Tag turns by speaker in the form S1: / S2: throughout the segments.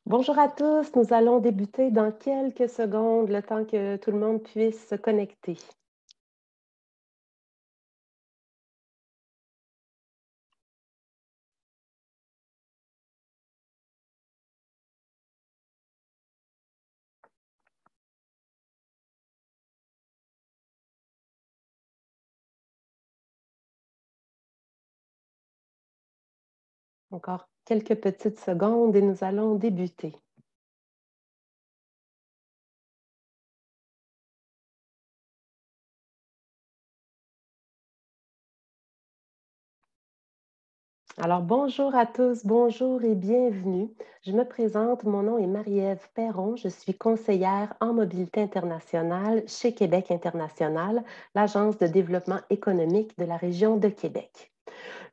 S1: Bonjour à tous, nous allons débuter dans quelques secondes, le temps que tout le monde puisse se connecter. Encore quelques petites secondes et nous allons débuter. Alors bonjour à tous, bonjour et bienvenue. Je me présente, mon nom est Marie-Ève Perron, je suis conseillère en mobilité internationale chez Québec International, l'agence de développement économique de la région de Québec.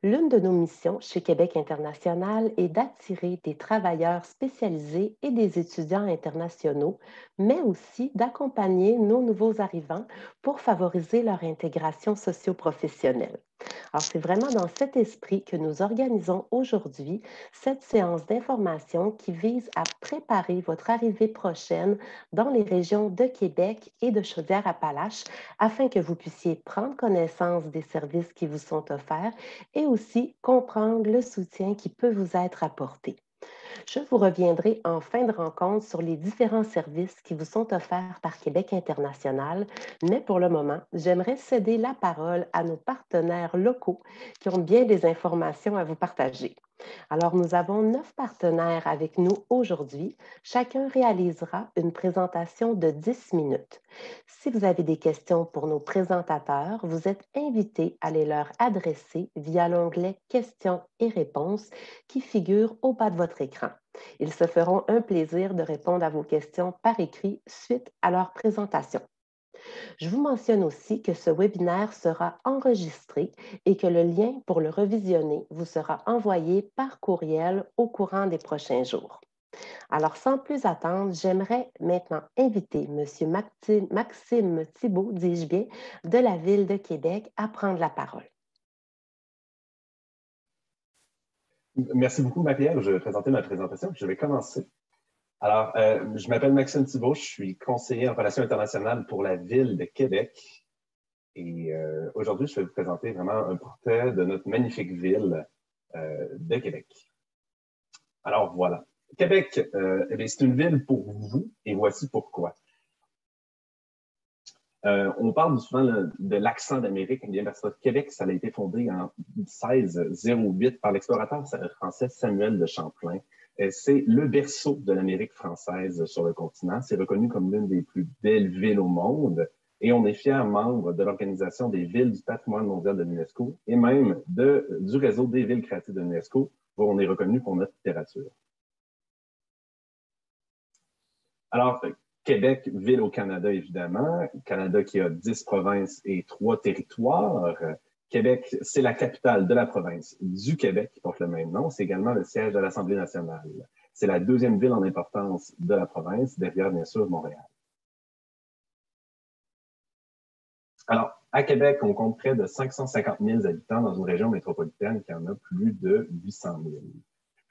S1: L'une de nos missions chez Québec International est d'attirer des travailleurs spécialisés et des étudiants internationaux, mais aussi d'accompagner nos nouveaux arrivants pour favoriser leur intégration socio-professionnelle. Alors, c'est vraiment dans cet esprit que nous organisons aujourd'hui cette séance d'information qui vise à préparer votre arrivée prochaine dans les régions de Québec et de Chaudière-Appalaches afin que vous puissiez prendre connaissance des services qui vous sont offerts et aussi comprendre le soutien qui peut vous être apporté. Je vous reviendrai en fin de rencontre sur les différents services qui vous sont offerts par Québec International, mais pour le moment, j'aimerais céder la parole à nos partenaires locaux qui ont bien des informations à vous partager. Alors, nous avons 9 partenaires avec nous aujourd'hui. Chacun réalisera une présentation de 10 minutes. Si vous avez des questions pour nos présentateurs, vous êtes invités à les leur adresser via l'onglet Questions et réponses qui figure au bas de votre écran. Ils se feront un plaisir de répondre à vos questions par écrit suite à leur présentation. Je vous mentionne aussi que ce webinaire sera enregistré et que le lien pour le revisionner vous sera envoyé par courriel au courant des prochains jours. Alors, sans plus attendre, j'aimerais maintenant inviter M. Maxime Thibault, dis-je bien, de la Ville de Québec à prendre la parole.
S2: Merci beaucoup, Marie-Ève. Je vais présenter ma présentation. Je vais commencer. Alors, je m'appelle Maxime Thibault. Je suis conseiller en relations internationales pour la Ville de Québec. Et aujourd'hui, je vais vous présenter vraiment un portrait de notre magnifique ville de Québec. Alors, voilà. Québec, c'est une ville pour vous et voici pourquoi. On parle souvent de l'accent d'Amérique, bien parce que Québec, ça a été fondé en 1608 par l'explorateur français Samuel de Champlain. C'est le berceau de l'Amérique française sur le continent. C'est reconnu comme l'une des plus belles villes au monde et on est fiers membre de l'Organisation des villes du patrimoine mondial de l'UNESCO et même du réseau des villes créatives de l'UNESCO où on est reconnu pour notre littérature. Alors, Québec, ville au Canada, évidemment. Canada qui a 10 provinces et 3 territoires. Québec, c'est la capitale de la province du Québec, qui porte le même nom. C'est également le siège de l'Assemblée nationale. C'est la deuxième ville en importance de la province, derrière, bien sûr, Montréal. Alors, à Québec, on compte près de 550 000 habitants dans une région métropolitaine qui en a plus de 800 000.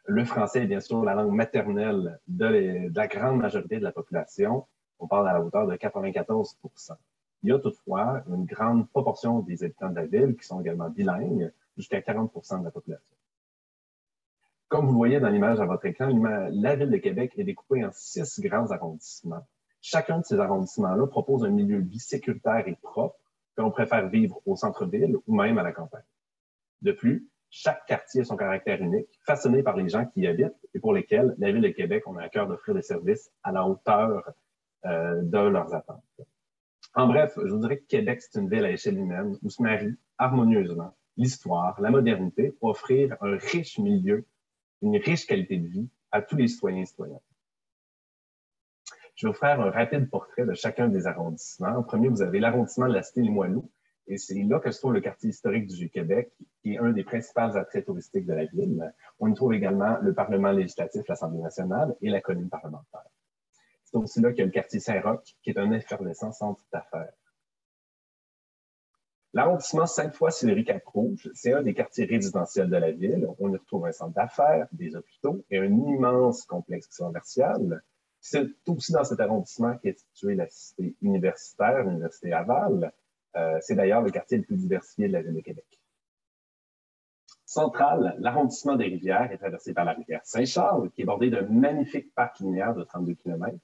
S2: Le français est bien sûr la langue maternelle de la grande majorité de la population. On parle à la hauteur de 94 %. Il y a toutefois une grande proportion des habitants de la ville qui sont également bilingues, jusqu'à 40 % de la population. Comme vous le voyez dans l'image à votre écran, la ville de Québec est découpée en 6 grands arrondissements. Chacun de ces arrondissements-là propose un milieu de vie sécuritaire et propre que l'on préfère vivre au centre-ville ou même à la campagne. De plus, chaque quartier a son caractère unique, façonné par les gens qui y habitent et pour lesquels la Ville de Québec, on a à cœur d'offrir des services à la hauteur de leurs attentes. En bref, je vous dirais que Québec, c'est une ville à échelle humaine où se marient harmonieusement l'histoire, la modernité pour offrir un riche milieu, une riche qualité de vie à tous les citoyens et citoyennes. Je vais vous faire un rapide portrait de chacun des arrondissements. En premier, vous avez l'arrondissement de la Cité-Limoilou, et c'est là que se trouve le quartier historique du Vieux-Québec, qui est un des principaux attraits touristiques de la ville. On y trouve également le Parlement législatif, l'Assemblée nationale et la colline parlementaire. C'est aussi là qu'il y a le quartier Saint-Roch, qui est un effervescent centre d'affaires. L'arrondissement Sainte-Foy-Sillery-Cap-Rouge, c'est un des quartiers résidentiels de la ville. On y retrouve un centre d'affaires, des hôpitaux et un immense complexe commercial. C'est aussi dans cet arrondissement qu'est située la cité universitaire, l'Université Laval. C'est d'ailleurs le quartier le plus diversifié de la ville de Québec. Central, l'arrondissement des Rivières est traversé par la rivière Saint-Charles, qui est bordée d'un magnifique parc linéaire de 32 km.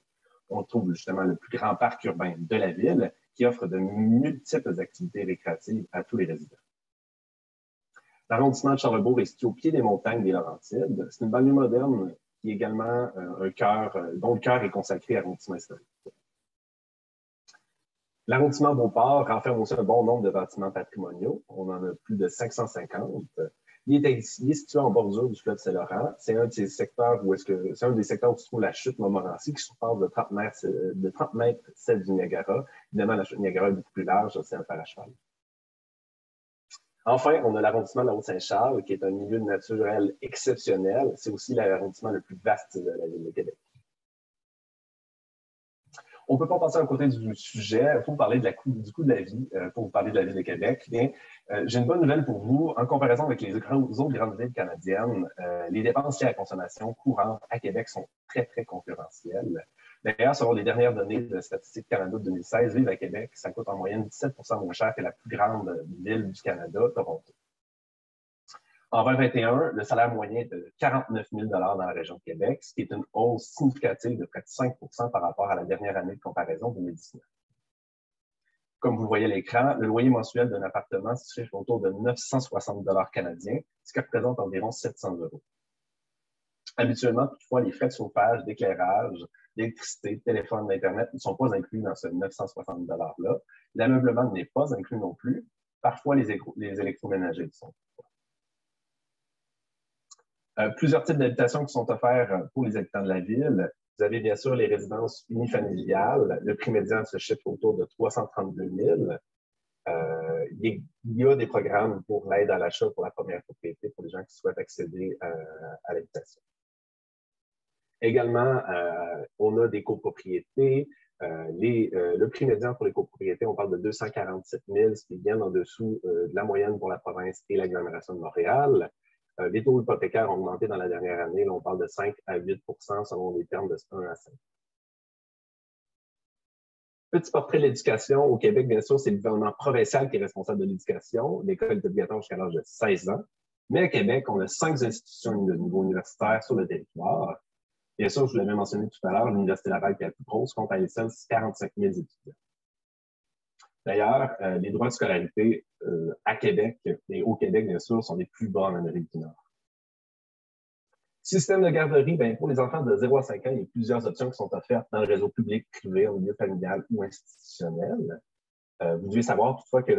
S2: On trouve justement le plus grand parc urbain de la ville, qui offre de multiples activités récréatives à tous les résidents. L'arrondissement de Charlesbourg est situé au pied des montagnes des Laurentides. C'est une banlieue moderne qui est également dont le cœur est consacré à l'arrondissement historique. L'arrondissement Beauport renferme aussi un bon nombre de bâtiments patrimoniaux. On en a plus de 550. Il est situé en bordure du fleuve Saint-Laurent. C'est un des secteurs où se trouve la chute Montmorency, qui surpasse de 30 mètres celle du Niagara. Évidemment, la chute Niagara est beaucoup plus large, c'est un paracheval. Enfin, on a l'arrondissement de la Haute-Saint-Charles, qui est un milieu naturel exceptionnel. C'est aussi l'arrondissement le plus vaste de la ville de Québec. On ne peut pas passer à côté du sujet. Il faut parler du coût de la vie pour vous parler de la ville de Québec. J'ai une bonne nouvelle pour vous. En comparaison avec les autres grandes villes canadiennes, les dépenses liées à la consommation courante à Québec sont très, très concurrentielles. D'ailleurs, selon les dernières données de Statistique Canada de 2016, vivre à Québec, ça coûte en moyenne 17 % moins cher que la plus grande ville du Canada, Toronto. En 2021, le salaire moyen est de 49 000 $ dans la région de Québec, ce qui est une hausse significative de près de 5 % par rapport à la dernière année de comparaison, 2019. Comme vous le voyez à l'écran, le loyer mensuel d'un appartement se chiffre autour de 960 $ canadiens, ce qui représente environ 700 €. Habituellement, toutefois, les frais de chauffage, d'éclairage, d'électricité, de téléphone, d'Internet ne sont pas inclus dans ce 960 $-là. L'ameublement n'est pas inclus non plus. Parfois, les électroménagers le sont. Plusieurs types d'habitations qui sont offerts pour les habitants de la ville. Vous avez bien sûr les résidences unifamiliales. Le prix médian se chiffre autour de 332 000. Il y a des programmes pour l'aide à l'achat pour la première propriété pour les gens qui souhaitent accéder à l'habitation. Également, on a des copropriétés. Le prix médian pour les copropriétés, on parle de 247 000, ce qui est bien en dessous de la moyenne pour la province et l'agglomération de Montréal. Les taux hypothécaires ont augmenté dans la dernière année. Là, on parle de 5 à 8 % selon les termes de 1 à 5. Petit portrait de l'éducation. Au Québec, bien sûr, c'est le gouvernement provincial qui est responsable de l'éducation. L'école est obligatoire jusqu'à l'âge de 16 ans. Mais à Québec, on a 5 institutions de niveau universitaire sur le territoire. Bien sûr, je l'avais mentionné tout à l'heure, l'Université Laval, qui est la plus grosse, compte à elle seule 45 000 étudiants. D'ailleurs, les droits de scolarité à Québec et au Québec, bien sûr, sont les plus bas en Amérique du Nord. Système de garderie, bien, pour les enfants de 0 à 5 ans, il y a plusieurs options qui sont offertes dans le réseau public, privé, en milieu familial ou institutionnel. Vous devez savoir toutefois que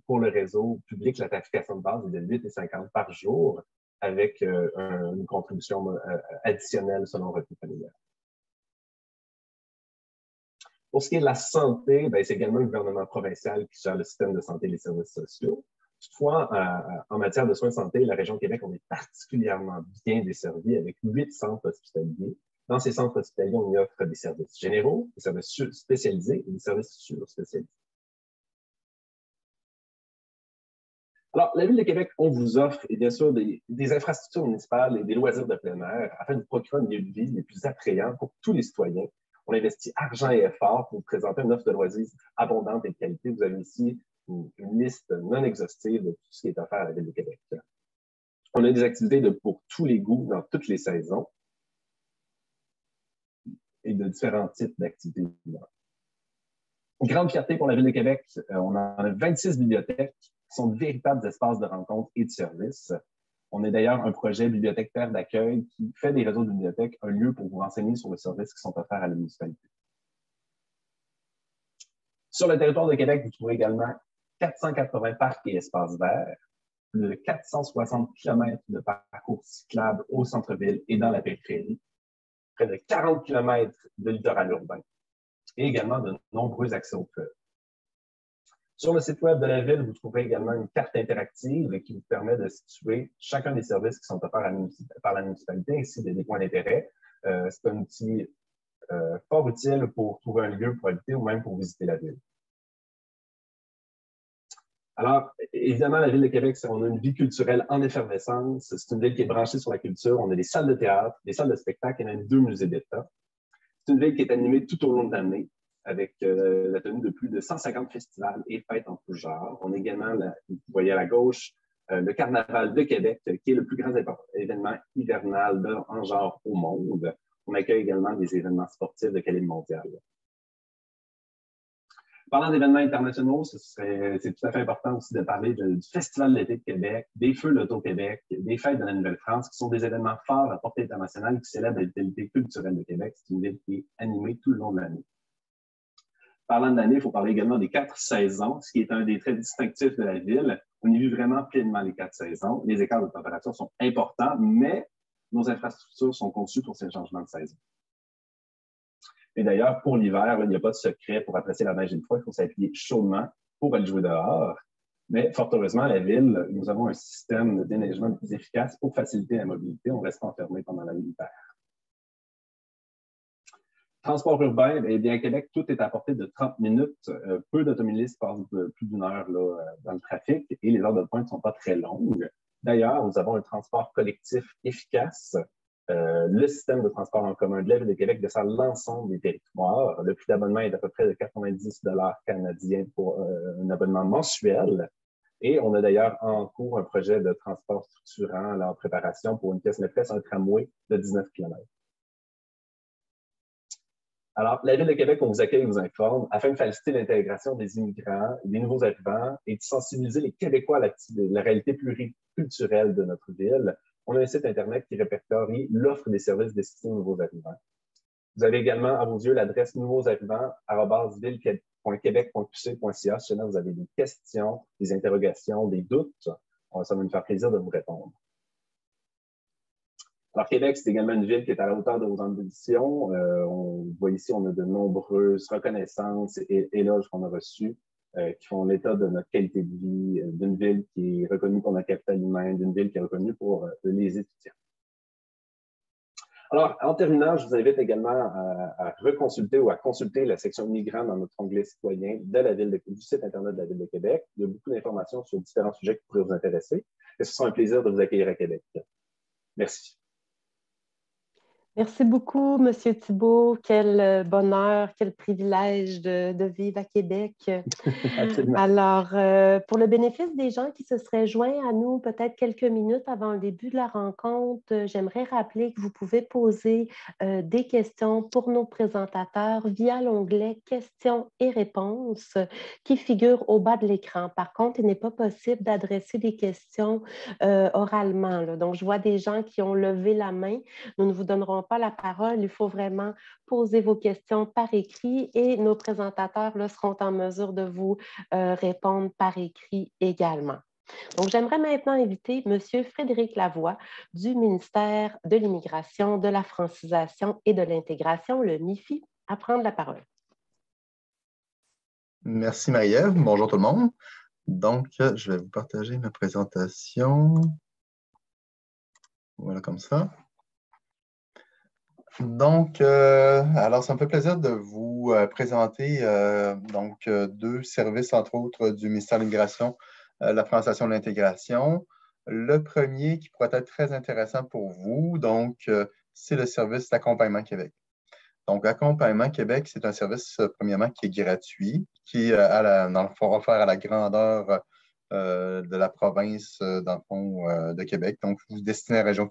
S2: pour le réseau public, la tarification de base est de 8,50 $ par jour avec une contribution additionnelle selon le revenu familial. Pour ce qui est de la santé, c'est également le gouvernement provincial qui gère le système de santé et les services sociaux. Toutefois, en matière de soins de santé, la région de Québec, on est particulièrement bien desservi avec 8 centres hospitaliers. Dans ces centres hospitaliers, on y offre des services généraux, des services spécialisés et des services surspécialisés. Alors, la Ville de Québec, on vous offre, et bien sûr, des infrastructures municipales et des loisirs de plein air afin de vous procurer un milieu de vie les plus attrayants pour tous les citoyens. On investit argent et effort pour vous présenter une offre de loisirs abondante et de qualité. Vous avez ici une liste non exhaustive de tout ce qui est offert à la Ville de Québec. On a des activités pour tous les goûts dans toutes les saisons et de différents types d'activités. Une grande fierté pour la Ville de Québec, on a 26 bibliothèques qui sont de véritables espaces de rencontre et de service. On est d'ailleurs un projet Bibliothèque Terre d'accueil qui fait des réseaux de bibliothèques un lieu pour vous renseigner sur les services qui sont offerts à la municipalité. Sur le territoire de Québec, vous trouvez également 480 parcs et espaces verts, plus de 460 km de parcours cyclables au centre-ville et dans la périphérie, près de 40 km de littoral urbain et également de nombreux accès au fleuve. Sur le site web de la Ville, vous trouverez également une carte interactive qui vous permet de situer chacun des services qui sont offerts par la municipalité ainsi que des points d'intérêt. C'est un outil fort utile pour trouver un lieu pour habiter ou même pour visiter la Ville. Alors, évidemment, la Ville de Québec, on a une vie culturelle en effervescence. C'est une ville qui est branchée sur la culture. On a des salles de théâtre, des salles de spectacle et même 2 musées d'État. C'est une ville qui est animée tout au long de l'année avec la tenue de plus de 150 festivals et fêtes en tout genre. On a également, vous voyez à la gauche, le Carnaval de Québec, qui est le plus grand événement hivernal en genre au monde. On accueille également des événements sportifs de calibre mondial. Parlant d'événements internationaux, c'est tout à fait important aussi de parler du Festival de l'été de Québec, des Feux l'Auto-Québec, des Fêtes de la Nouvelle-France, qui sont des événements forts à portée internationale qui célèbrent la vitalité culturelle de Québec. C'est une ville qui est animée tout le long de l'année. Parlant de l'année, il faut parler également des 4 saisons, ce qui est un des traits distinctifs de la ville. On y vit vraiment pleinement les 4 saisons. Les écarts de température sont importants, mais nos infrastructures sont conçues pour ces changements de saison. Et d'ailleurs, pour l'hiver, il n'y a pas de secret pour apprécier la neige une fois. Il faut s'appuyer chaudement pour aller jouer dehors. Mais fort heureusement, à la ville, nous avons un système de déneigement plus efficace pour faciliter la mobilité. On reste enfermé pendant l'hiver. Transport urbain, eh bien, à Québec, tout est à portée de 30 minutes. Peu d'automobilistes passent plus d'1 heure là, dans le trafic et les heures de pointe ne sont pas très longues. D'ailleurs, nous avons un transport collectif efficace. Le système de transport en commun de la Ville de Québec dessert l'ensemble des territoires. Le prix d'abonnement est d'à peu près de 90 canadiens pour un abonnement mensuel. Et on a d'ailleurs en cours un projet de transport structurant là, en préparation pour une pièce maîtresse, un tramway de 19 km. Alors, la Ville de Québec, on vous accueille et vous informe afin de faciliter l'intégration des immigrants, des nouveaux arrivants et de sensibiliser les Québécois à la réalité pluriculturelle de notre ville. On a un site Internet qui répertorie l'offre des services destinés aux nouveaux arrivants. Vous avez également à vos yeux l'adresse nouveauxarrivants@ville.québec.qc.ca. Si jamais vous avez des questions, des interrogations, des doutes, ça va nous faire plaisir de vous répondre. Alors, Québec, c'est également une ville qui est à la hauteur de vos ambitions. On voit ici, on a de nombreuses reconnaissances et éloges qu'on a reçus qui font l'état de notre qualité de vie, d'une ville qui est reconnue pour notre capital humain, d'une ville qui est reconnue pour les étudiants. Alors, en terminant, je vous invite également à reconsulter ou à consulter la section migrants dans notre onglet citoyen de la ville du site Internet de la Ville de Québec. Il y a beaucoup d'informations sur différents sujets qui pourraient vous intéresser. Et ce sera un plaisir de vous accueillir à Québec. Merci.
S1: Merci beaucoup, Monsieur Thibault. Quel bonheur, quel privilège de vivre à Québec.
S2: Absolument.
S1: Alors, pour le bénéfice des gens qui se seraient joints à nous peut-être quelques minutes avant le début de la rencontre, j'aimerais rappeler que vous pouvez poser des questions pour nos présentateurs via l'onglet questions et réponses qui figure au bas de l'écran. Par contre, il n'est pas possible d'adresser des questions oralement, là. Donc, je vois des gens qui ont levé la main. Nous ne vous donnerons pas la parole. Il faut vraiment poser vos questions par écrit et nos présentateurs là, seront en mesure de vous répondre par écrit également. Donc, j'aimerais maintenant inviter M. Frédéric Lavoie du ministère de l'Immigration, de la francisation et de l'intégration, le MIFI, à prendre la parole.
S3: Merci Marie-Ève. Bonjour tout le monde. Donc, je vais vous partager ma présentation. Voilà, comme ça. Donc, alors, ça me fait plaisir de vous présenter deux services, entre autres, du ministère de l'Immigration, la francisation et l'intégration. Le premier qui pourrait être très intéressant pour vous, donc, c'est le service d'accompagnement Québec. Donc, Accompagnement Québec, c'est un service, premièrement, qui est gratuit, qui est, dans le fond, offert à la grandeur de la province, dans le fond, de Québec. Donc, vous destinez à la région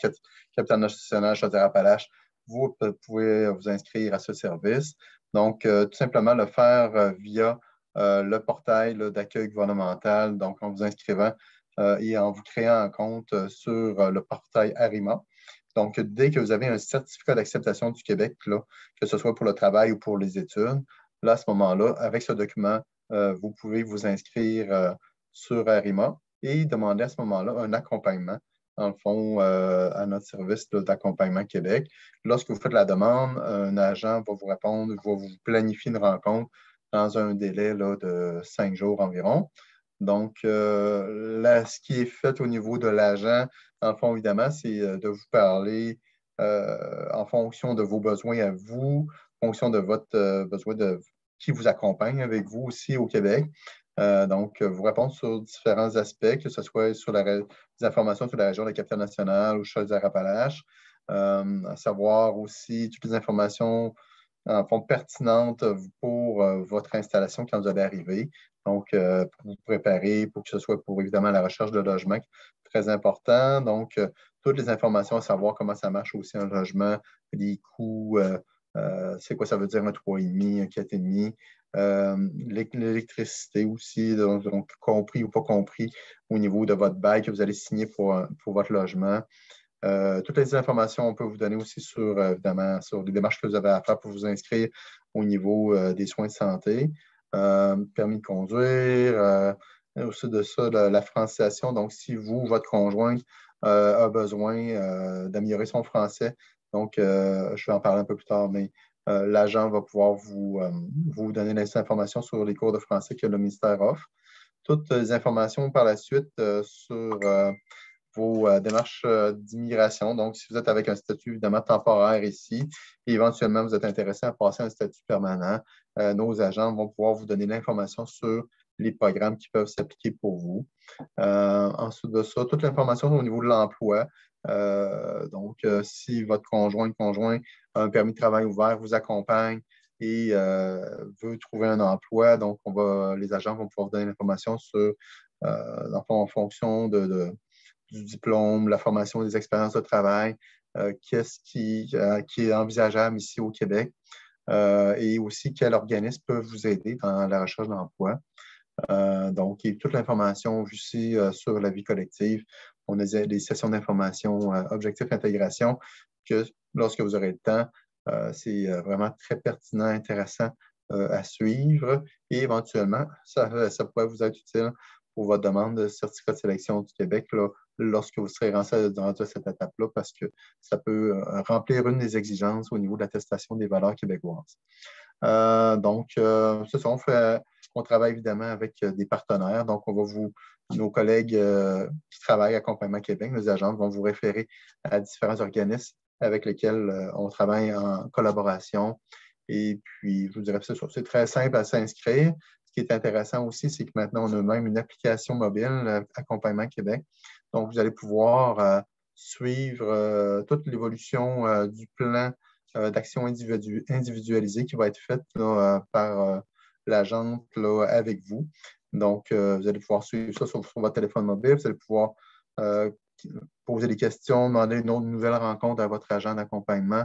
S3: Capitale-Nationale, Chaudière-Appalaches, vous pouvez vous inscrire à ce service. Donc, tout simplement le faire via le portail d'accueil gouvernemental, donc en vous inscrivant et en vous créant un compte sur le portail ARIMA. Donc, dès que vous avez un certificat d'acceptation du Québec, là, que ce soit pour le travail ou pour les études, là, à ce moment-là, avec ce document, vous pouvez vous inscrire sur ARIMA et demander à ce moment-là un accompagnement, dans le fond, à notre service d'accompagnement Québec. Lorsque vous faites la demande, un agent va vous répondre, va vous planifier une rencontre dans un délai là, de 5 jours environ. Donc, ce qui est fait au niveau de l'agent, dans le fond, évidemment, c'est de vous parler en fonction de vos besoins à vous, en fonction de votre besoin de qui vous accompagne avec vous aussi au Québec. Donc, vous répondre sur différents aspects, que ce soit sur des informations sur la région de la Capitale-Nationale ou Chaudière-Appalaches, à savoir aussi toutes les informations en fond pertinentes pour votre installation quand vous allez arriver. Donc, pour vous préparer, pour que ce soit pour évidemment la recherche de logement, très important. Donc, toutes les informations à savoir comment ça marche aussi un logement, les coûts, c'est quoi ça veut dire un 3,5, un 4,5. L'électricité aussi, donc, compris ou pas compris au niveau de votre bail que vous allez signer pour votre logement. Toutes les informations, on peut vous donner aussi sur, évidemment, sur les démarches que vous avez à faire pour vous inscrire au niveau des soins de santé, permis de conduire, aussi de ça, la francisation. Donc, si vous, votre conjoint, a besoin d'améliorer son français, donc je vais en parler un peu plus tard, mais l'agent va pouvoir vous donner les informations sur les cours de français que le ministère offre. Toutes les informations par la suite sur vos démarches d'immigration. Donc, si vous êtes avec un statut évidemment temporaire ici et éventuellement vous êtes intéressé à passer à un statut permanent, nos agents vont pouvoir vous donner l'information sur les programmes qui peuvent s'appliquer pour vous. Ensuite de ça, toute l'information au niveau de l'emploi. Donc, si votre conjoint a un permis de travail ouvert, vous accompagne et veut trouver un emploi, donc les agents vont pouvoir vous donner l'information sur, en fonction du diplôme, la formation des expériences de travail, qu'est-ce qui est envisageable ici au Québec et aussi quels organismes peuvent vous aider dans la recherche d'emploi. Donc, il y a toute l'information aussi sur la vie collective. On a des sessions d'information objectif intégration que lorsque vous aurez le temps, c'est vraiment très pertinent, intéressant à suivre et éventuellement, ça pourrait vous être utile pour votre demande de certificat de sélection du Québec là, lorsque vous serez rendu à cette étape-là parce que ça peut remplir une des exigences au niveau de l'attestation des valeurs québécoises. Donc, c'est ça, on travaille évidemment avec des partenaires. Donc, nos collègues qui travaillent à Accompagnement Québec, nos agents, vont vous référer à différents organismes avec lesquels on travaille en collaboration. Et puis, je vous dirais que c'est très simple à s'inscrire. Ce qui est intéressant aussi, c'est que maintenant, on a même une application mobile, Accompagnement Québec. Donc, vous allez pouvoir suivre toute l'évolution du plan d'action individualisée qui va être faite là, par l'agente avec vous. Donc, vous allez pouvoir suivre ça sur votre téléphone mobile. Vous allez pouvoir poser des questions, demander une nouvelle rencontre à votre agent d'accompagnement.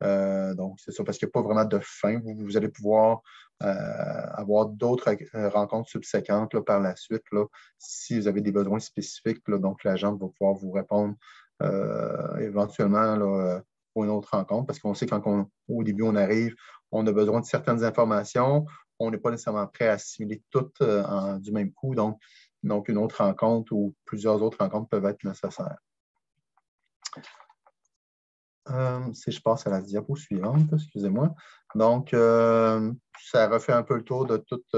S3: Donc, c'est ça, parce qu'il n'y a pas vraiment de fin. Vous allez pouvoir avoir d'autres rencontres subséquentes là, par la suite, là, si vous avez des besoins spécifiques. Là, donc, l'agent va pouvoir vous répondre éventuellement là, pour une autre rencontre, parce qu'on sait qu'au début, on arrive, on a besoin de certaines informations. On n'est pas nécessairement prêt à assimiler toutes du même coup. Donc, une autre rencontre ou plusieurs autres rencontres peuvent être nécessaires. Si je passe à la diapo suivante, excusez-moi. Donc, ça refait un peu le tour de toutes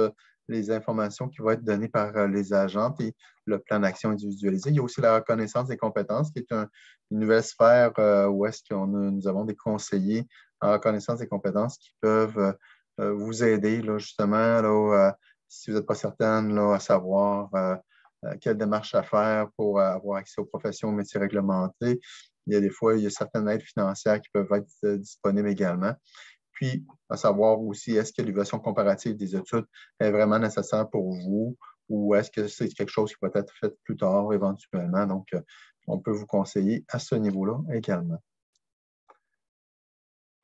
S3: les informations qui vont être données par les agents et le plan d'action individualisé. Il y a aussi la reconnaissance des compétences, qui est une nouvelle sphère où est-ce que nous avons des conseillers en reconnaissance des compétences qui peuvent vous aider là, justement là, si vous n'êtes pas certaine là, à savoir quelle démarche à faire pour avoir accès aux professions, aux métiers réglementés. Il y a certaines aides financières qui peuvent être disponibles également. Puis, à savoir aussi, est-ce que l'évaluation comparative des études est vraiment nécessaire pour vous ou est-ce que c'est quelque chose qui va être fait plus tard éventuellement? Donc, on peut vous conseiller à ce niveau-là également.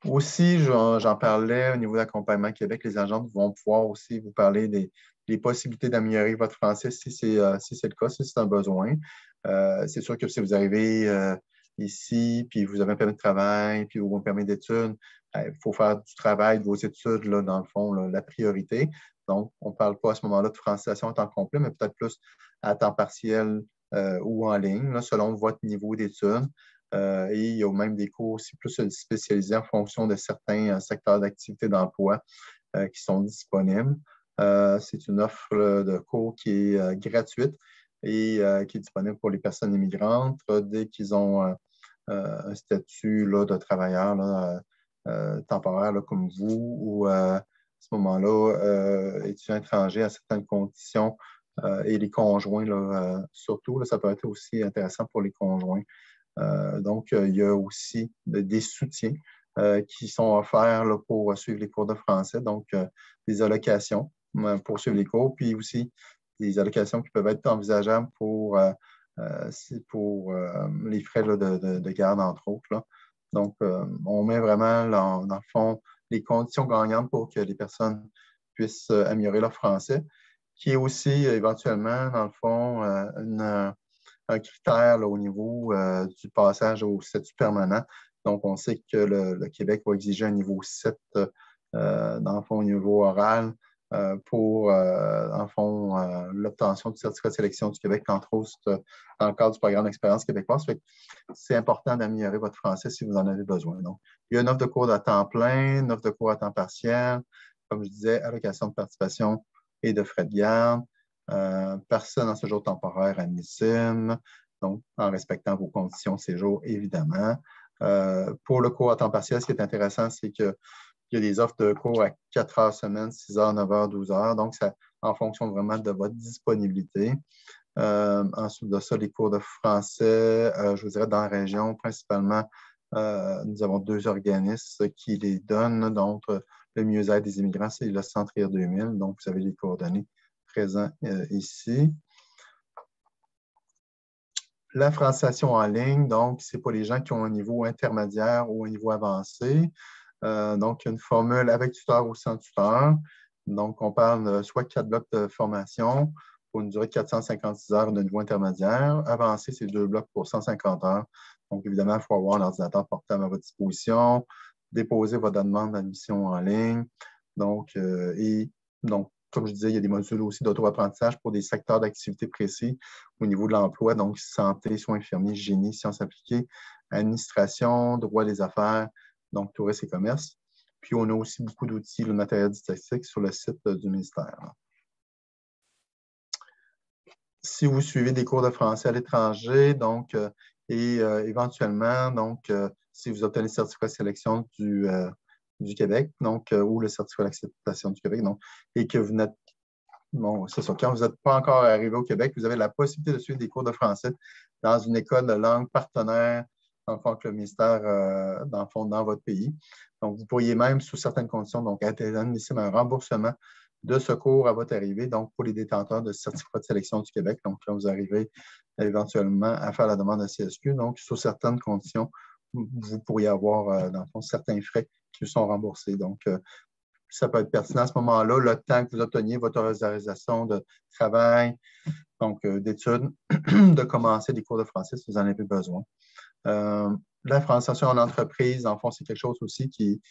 S3: Aussi, j'en parlais au niveau d'Accompagnement Québec, les agents vont pouvoir aussi vous parler des possibilités d'améliorer votre français si c'est le cas, si c'est un besoin. C'est sûr que si vous arrivez ici, puis vous avez un permis de travail, puis ou un permis d'études, il faut faire du travail de vos études, là, dans le fond, là, la priorité. Donc, on ne parle pas à ce moment-là de francisation à temps complet, mais peut-être plus à temps partiel ou en ligne, là, selon votre niveau d'études. Et il y a même des cours aussi plus spécialisés en fonction de certains secteurs d'activité d'emploi qui sont disponibles. C'est une offre de cours qui est gratuite et qui est disponible pour les personnes immigrantes dès qu'ils ont un statut là, de travailleur là, temporaire là, comme vous ou ce moment-là, étudiants étrangers à certaines conditions et les conjoints, là, surtout, là, ça peut être aussi intéressant pour les conjoints. Donc, il y a aussi des soutiens qui sont offerts là, pour suivre les cours de français, donc des allocations pour suivre les cours, puis aussi des allocations qui peuvent être envisageables pour les frais là, de garde, entre autres, là. Donc, on met vraiment, dans le fond, les conditions gagnantes pour que les personnes puissent améliorer leur français, qui est aussi éventuellement, dans le fond, un critère là, au niveau du passage au statut permanent. Donc, on sait que le Québec va exiger un niveau 7, dans le fond, au niveau oral, pour, dans le fond, l'obtention du certificat de sélection du Québec, entre autres, dans le cadre du programme d'expérience québécoise. C'est important d'améliorer votre français si vous en avez besoin. Donc, il y a une offre de cours à temps plein, une offre de cours à temps partiel, comme je disais, allocation de participation et de frais de garde, personne en séjour temporaire admissible, donc en respectant vos conditions de séjour, évidemment. Pour le cours à temps partiel, ce qui est intéressant, c'est qu'il y a des offres de cours à 4 heures semaine, 6 heures, 9 heures, 12 heures, donc c'est en fonction vraiment de votre disponibilité. Ensuite de ça, les cours de français, je vous dirais, dans la région, principalement, nous avons 2 organismes qui les donnent. Donc, le mieux-être des immigrants, c'est le Centre IR 2000. Donc, vous avez les coordonnées présentes ici. La francisation en ligne, donc, c'est pour les gens qui ont un niveau intermédiaire ou un niveau avancé. Donc, une formule avec tuteur ou sans tuteur. Donc, on parle de soit 4 blocs de formation pour une durée de 456 heures de niveau intermédiaire. Avancé, c'est 2 blocs pour 150 heures. Donc, évidemment, il faut avoir un ordinateur portable à votre disposition, déposer votre demande d'admission en ligne. Donc, comme je disais, il y a des modules aussi d'auto-apprentissage pour des secteurs d'activité précis au niveau de l'emploi, donc santé, soins infirmiers, génie, sciences appliquées, administration, droit des affaires, donc tourisme et commerce. Puis, on a aussi beaucoup d'outils, le matériel didactique sur le site du ministère. Si vous suivez des cours de français à l'étranger, donc, éventuellement, donc, si vous obtenez le certificat de sélection du Québec, donc, ou le certificat d'acceptation du Québec, donc, et que vous n'êtes, bon, c'est ça, quand vous n'êtes pas encore arrivé au Québec, vous avez la possibilité de suivre des cours de français dans une école de langue partenaire, dans le fond, que le ministère, dans le fond, dans votre pays. Donc, vous pourriez même, sous certaines conditions, donc, être admissible à un remboursement de ce cours à votre arrivée, donc pour les détenteurs de certificat de sélection du Québec. Donc, quand vous arrivez éventuellement à faire la demande de CSQ, donc, sous certaines conditions, vous pourriez avoir, dans le fond, certains frais qui sont remboursés. Donc, ça peut être pertinent à ce moment-là, le temps que vous obteniez votre autorisation de travail, donc d'études, de commencer des cours de français si vous en avez besoin. La francisation en entreprise, en fond, c'est quelque chose aussi qui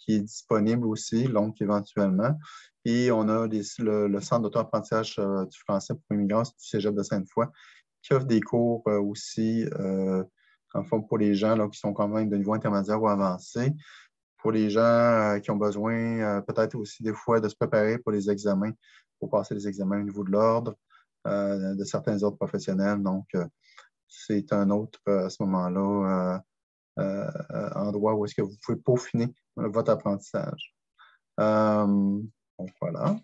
S3: est disponible aussi, donc éventuellement. Et on a le Centre d'auto-apprentissage du français pour immigrants du Cégep de Sainte-Foy qui offre des cours aussi, en fond, pour les gens là, qui sont quand même de niveau intermédiaire ou avancé. Pour les gens qui ont besoin peut-être aussi des fois de se préparer pour les examens, pour passer les examens au niveau de l'ordre, de certains ordres professionnels. Donc, c'est un autre, à ce moment-là, endroit où est-ce que vous pouvez peaufiner votre apprentissage. Donc, voilà.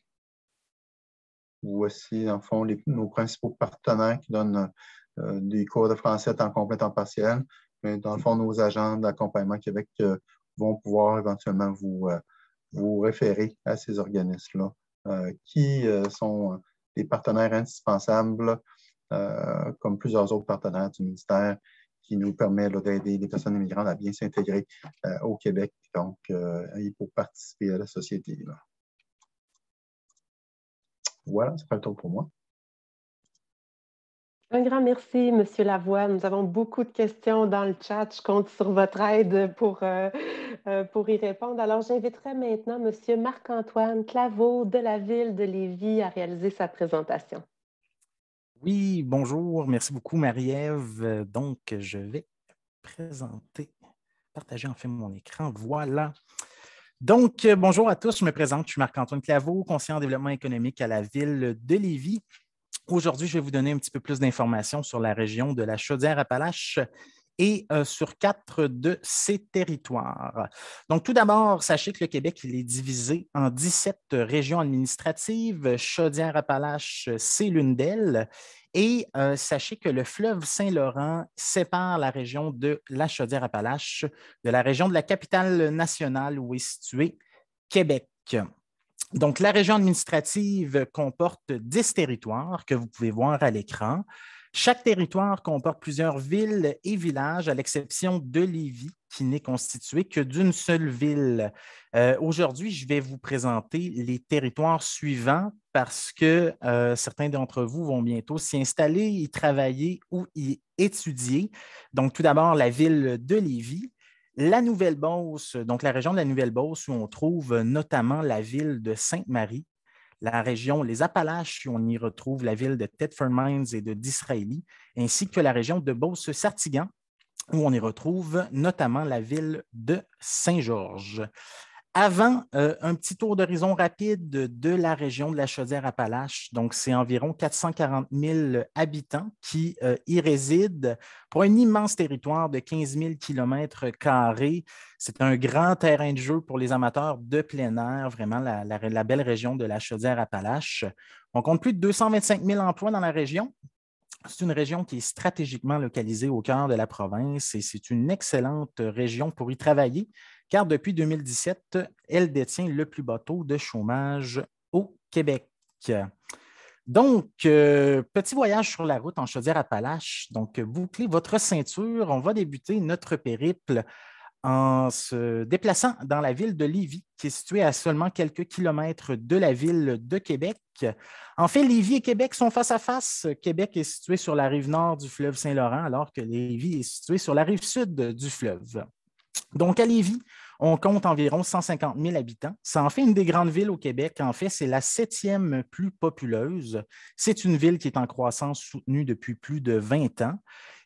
S3: Voici, en fond, nos principaux partenaires qui donnent des cours de français à temps complet, temps partiel. Mais dans le fond, nos agents d'accompagnement Québec vont pouvoir éventuellement vous référer à ces organismes-là qui sont des partenaires indispensables, comme plusieurs autres partenaires du ministère, qui nous permet d'aider les personnes immigrantes à bien s'intégrer au Québec, donc, et pour participer à la société. Là. Voilà, ça fait le tour pour moi.
S1: Un grand merci, M. Lavoie. Nous avons beaucoup de questions dans le chat. Je compte sur votre aide pour y répondre. Alors, j'inviterai maintenant M. Marc-Antoine Claveau de la Ville de Lévis à réaliser sa présentation.
S4: Oui, bonjour. Merci beaucoup, Marie-Ève. Donc, je vais partager en fait mon écran. Voilà. Donc, bonjour à tous. Je me présente. Je suis Marc-Antoine Claveau, conseiller en développement économique à la Ville de Lévis. Aujourd'hui, je vais vous donner un petit peu plus d'informations sur la région de la Chaudière-Appalaches et sur 4 de ses territoires. Donc, tout d'abord, sachez que le Québec, il est divisé en 17 régions administratives. Chaudière-Appalaches, c'est l'une d'elles. Et sachez que le fleuve Saint-Laurent sépare la région de la Chaudière-Appalaches de la région de la capitale nationale où est situé Québec. Donc, la région administrative comporte 10 territoires que vous pouvez voir à l'écran. Chaque territoire comporte plusieurs villes et villages, à l'exception de Lévis, qui n'est constitué que d'une seule ville. Aujourd'hui, je vais vous présenter les territoires suivants parce que certains d'entre vous vont bientôt s'y installer, y travailler ou y étudier. Donc, tout d'abord, la ville de Lévis. La Nouvelle-Beauce, donc la région de la Nouvelle-Beauce, où on trouve notamment la ville de Sainte-Marie, la région, les Appalaches, où on y retrouve la ville de Thetford Mines et de Disraeli, ainsi que la région de Beauce-Sartiguan, où on y retrouve notamment la ville de Saint-Georges. Avant, un petit tour d'horizon rapide de la région de la Chaudière-Appalaches. Donc, c'est environ 440 000 habitants qui y résident pour un immense territoire de 15 000 km². C'est un grand terrain de jeu pour les amateurs de plein air, vraiment la belle région de la Chaudière-Appalaches. On compte plus de 225 000 emplois dans la région. C'est une région qui est stratégiquement localisée au cœur de la province et c'est une excellente région pour y travailler, car depuis 2017, elle détient le plus bas taux de chômage au Québec. Donc, petit voyage sur la route en Chaudière-Appalaches. Donc, bouclez votre ceinture. On va débuter notre périple en se déplaçant dans la ville de Lévis, qui est située à seulement quelques kilomètres de la ville de Québec. En fait, Lévis et Québec sont face à face. Québec est situé sur la rive nord du fleuve Saint-Laurent, alors que Lévis est situé sur la rive sud du fleuve. Donc, à Lévis, on compte environ 150 000 habitants. Ça en fait une des grandes villes au Québec. En fait, c'est la 7e plus populeuse. C'est une ville qui est en croissance soutenue depuis plus de 20 ans.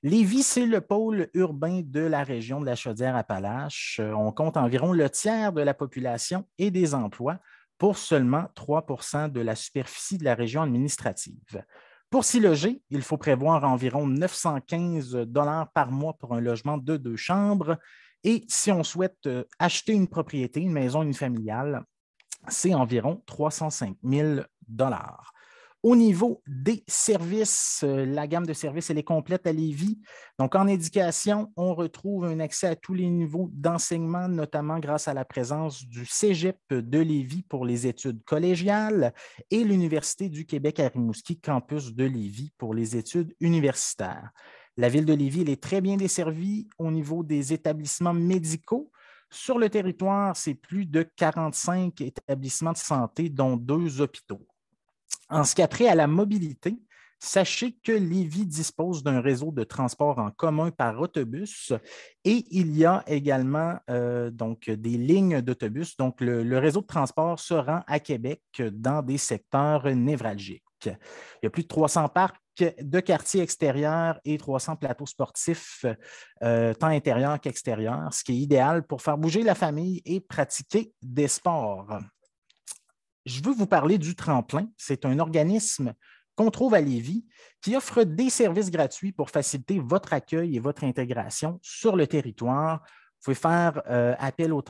S4: Lévis, c'est le pôle urbain de la région de la Chaudière-Appalaches. On compte environ le tiers de la population et des emplois pour seulement 3 % de la superficie de la région administrative. Pour s'y loger, il faut prévoir environ 915 $ par mois pour un logement de 2 chambres. Et si on souhaite acheter une propriété, une maison unifamiliale, c'est environ 305 000 $. Au niveau des services, la gamme de services, elle est complète à Lévis. Donc, en éducation, on retrouve un accès à tous les niveaux d'enseignement, notamment grâce à la présence du Cégep de Lévis pour les études collégiales et l'Université du Québec à Rimouski, campus de Lévis pour les études universitaires. La ville de Lévis, elle est très bien desservie au niveau des établissements médicaux. Sur le territoire, c'est plus de 45 établissements de santé, dont 2 hôpitaux. En ce qui a trait à la mobilité, sachez que Lévis dispose d'un réseau de transport en commun par autobus et il y a également donc des lignes d'autobus. Donc, le réseau de transport se rend à Québec dans des secteurs névralgiques. Il y a plus de 300 parcs de quartiers extérieurs et 300 plateaux sportifs, tant intérieurs qu'extérieurs, ce qui est idéal pour faire bouger la famille et pratiquer des sports. Je veux vous parler du Tremplin. C'est un organisme qu'on trouve à Lévis qui offre des services gratuits pour faciliter votre accueil et votre intégration sur le territoire. Vous pouvez faire appel au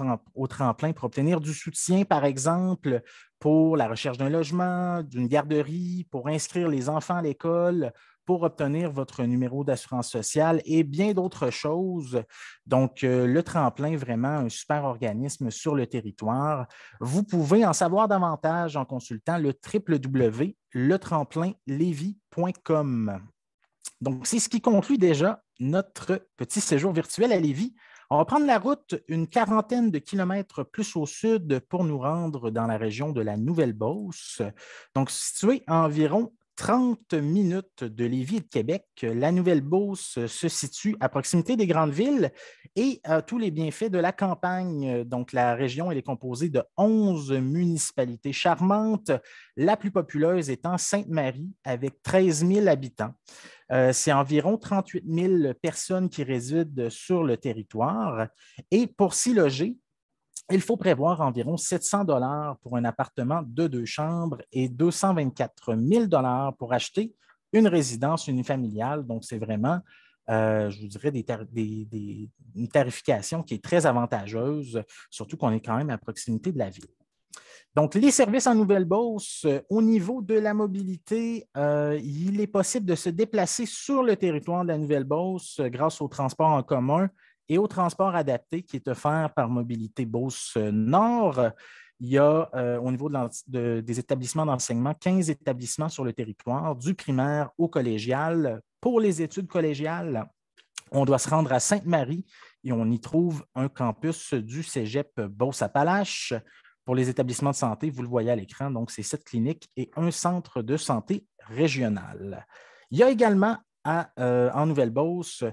S4: Tremplin pour obtenir du soutien, par exemple, pour la recherche d'un logement, d'une garderie, pour inscrire les enfants à l'école, pour obtenir votre numéro d'assurance sociale et bien d'autres choses. Donc, le Tremplin, vraiment un super organisme sur le territoire. Vous pouvez en savoir davantage en consultant le www.letremplinlévis.com. Donc, c'est ce qui conclut déjà notre petit séjour virtuel à Lévis. On va prendre la route une quarantaine de kilomètres plus au sud pour nous rendre dans la région de la Nouvelle-Beauce. Donc, située à environ 30 minutes de Lévis et de Québec, la Nouvelle-Beauce se situe à proximité des grandes villes et tous les bienfaits de la campagne. Donc, la région elle est composée de 11 municipalités charmantes, la plus populeuse étant Sainte-Marie avec 13 000 habitants. C'est environ 38 000 personnes qui résident sur le territoire. Et pour s'y loger, il faut prévoir environ 700 $ pour un appartement de 2 chambres et 224 000 $ pour acheter une résidence unifamiliale. Donc, c'est vraiment je vous dirais, une tarification qui est très avantageuse, surtout qu'on est quand même à proximité de la ville. Donc, les services en Nouvelle-Beauce, au niveau de la mobilité, il est possible de se déplacer sur le territoire de la Nouvelle-Beauce grâce au transport en commun et au transport adapté qui est offert par Mobilité Beauce Nord. Il y a, au niveau des établissements d'enseignement, 15 établissements sur le territoire, du primaire au collégial. Pour les études collégiales, on doit se rendre à Sainte-Marie et on y trouve un campus du cégep Beauce-Appalaches. Pour les établissements de santé, vous le voyez à l'écran, donc c'est 7 cliniques et un centre de santé régional. Il y a également en Nouvelle-Beauce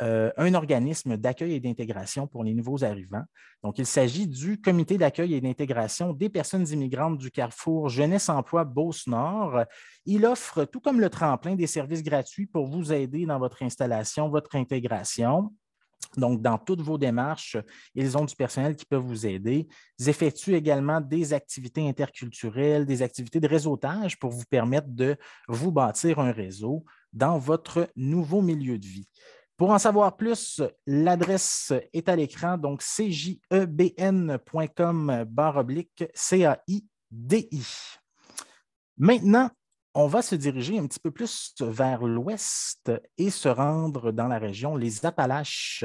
S4: un organisme d'accueil et d'intégration pour les nouveaux arrivants. Donc, il s'agit du Comité d'accueil et d'intégration des personnes immigrantes du Carrefour Jeunesse-Emploi Beauce-Nord. Il offre, tout comme le tremplin, des services gratuits pour vous aider dans votre installation, votre intégration. Donc, dans toutes vos démarches, ils ont du personnel qui peut vous aider. Ils effectuent également des activités interculturelles, des activités de réseautage pour vous permettre de vous bâtir un réseau dans votre nouveau milieu de vie. Pour en savoir plus, l'adresse est à l'écran, donc cjebn.com/CAIDI. Maintenant, on va se diriger un petit peu plus vers l'ouest et se rendre dans la région Les Appalaches,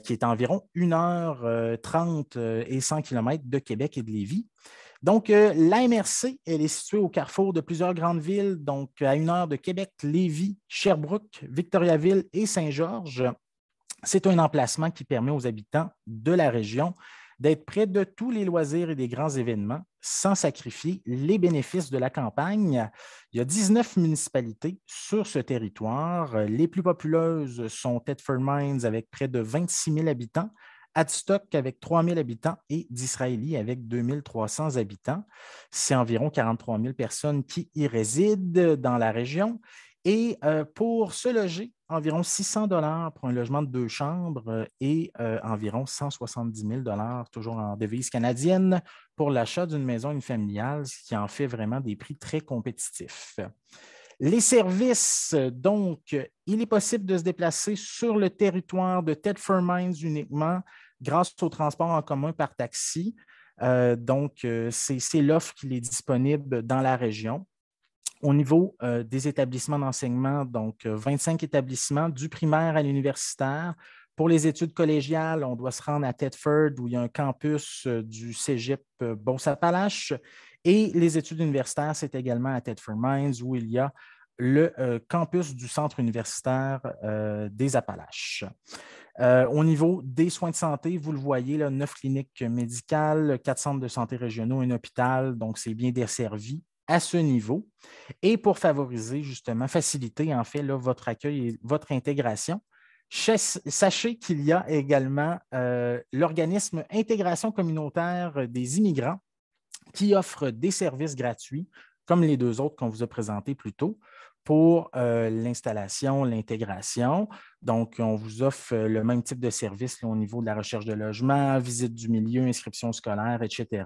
S4: qui est à environ 1h30 et 100 km de Québec et de Lévis. Donc, la MRC, elle est située au carrefour de plusieurs grandes villes, donc à 1 heure de Québec, Lévis, Sherbrooke, Victoriaville et Saint-Georges. C'est un emplacement qui permet aux habitants de la région d'être près de tous les loisirs et des grands événements sans sacrifier les bénéfices de la campagne. Il y a 19 municipalités sur ce territoire. Les plus populeuses sont Thetford Mines avec près de 26 000 habitants, Adstock avec 3 000 habitants et d'Israélie avec 2 300 habitants. C'est environ 43 000 personnes qui y résident dans la région. Et pour se loger, environ 600 $ pour un logement de 2 chambres et environ 170 000 $ toujours en devise canadienne, pour l'achat d'une maison unifamiliale, ce qui en fait vraiment des prix très compétitifs. Les services, donc, il est possible de se déplacer sur le territoire de Thetford Mines uniquement grâce au transport en commun par taxi. C'est l'offre qui est disponible dans la région. Au niveau des établissements d'enseignement, donc 25 établissements, du primaire à l'universitaire. Pour les études collégiales, on doit se rendre à Thetford, où il y a un campus du cégep Beauce-Appalaches. Et les études universitaires, c'est également à Thetford Mines, où il y a le campus du centre universitaire des Appalaches. Au niveau des soins de santé, vous le voyez, là, 9 cliniques médicales, 4 centres de santé régionaux, un hôpital, donc c'est bien desservi à ce niveau. Et pour favoriser, justement, faciliter en fait là, votre accueil et votre intégration, sachez qu'il y a également l'organisme Intégration communautaire des immigrants qui offre des services gratuits, comme les 2 autres qu'on vous a présentés plus tôt, pour l'installation, l'intégration. Donc, on vous offre le même type de service là, au niveau de la recherche de logement, visite du milieu, inscription scolaire, etc.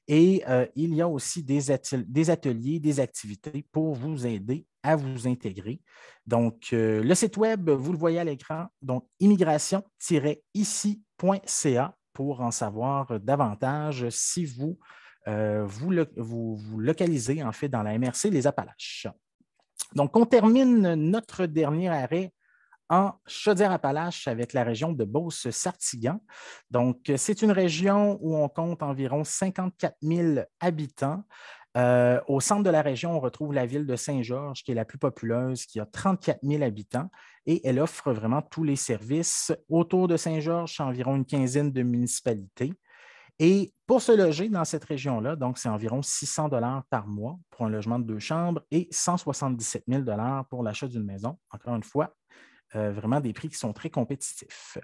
S4: Et il y a aussi des ateliers, des activités pour vous aider à vous intégrer. Donc, le site web, vous le voyez à l'écran, donc immigration-ici.ca pour en savoir davantage si vous localisez en fait dans la MRC Les Appalaches. Donc, on termine notre dernier arrêt en Chaudière-Appalaches avec la région de Beauce-Sartiguan. Donc, c'est une région où on compte environ 54 000 habitants. Au centre de la région, on retrouve la ville de Saint-Georges, qui est la plus populeuse, qui a 34 000 habitants et elle offre vraiment tous les services. Autour de Saint-Georges, c'est environ une quinzaine de municipalités. Et pour se loger dans cette région-là, donc c'est environ 600 $ par mois pour un logement de 2 chambres et 177 000 $ pour l'achat d'une maison. Encore une fois, vraiment des prix qui sont très compétitifs.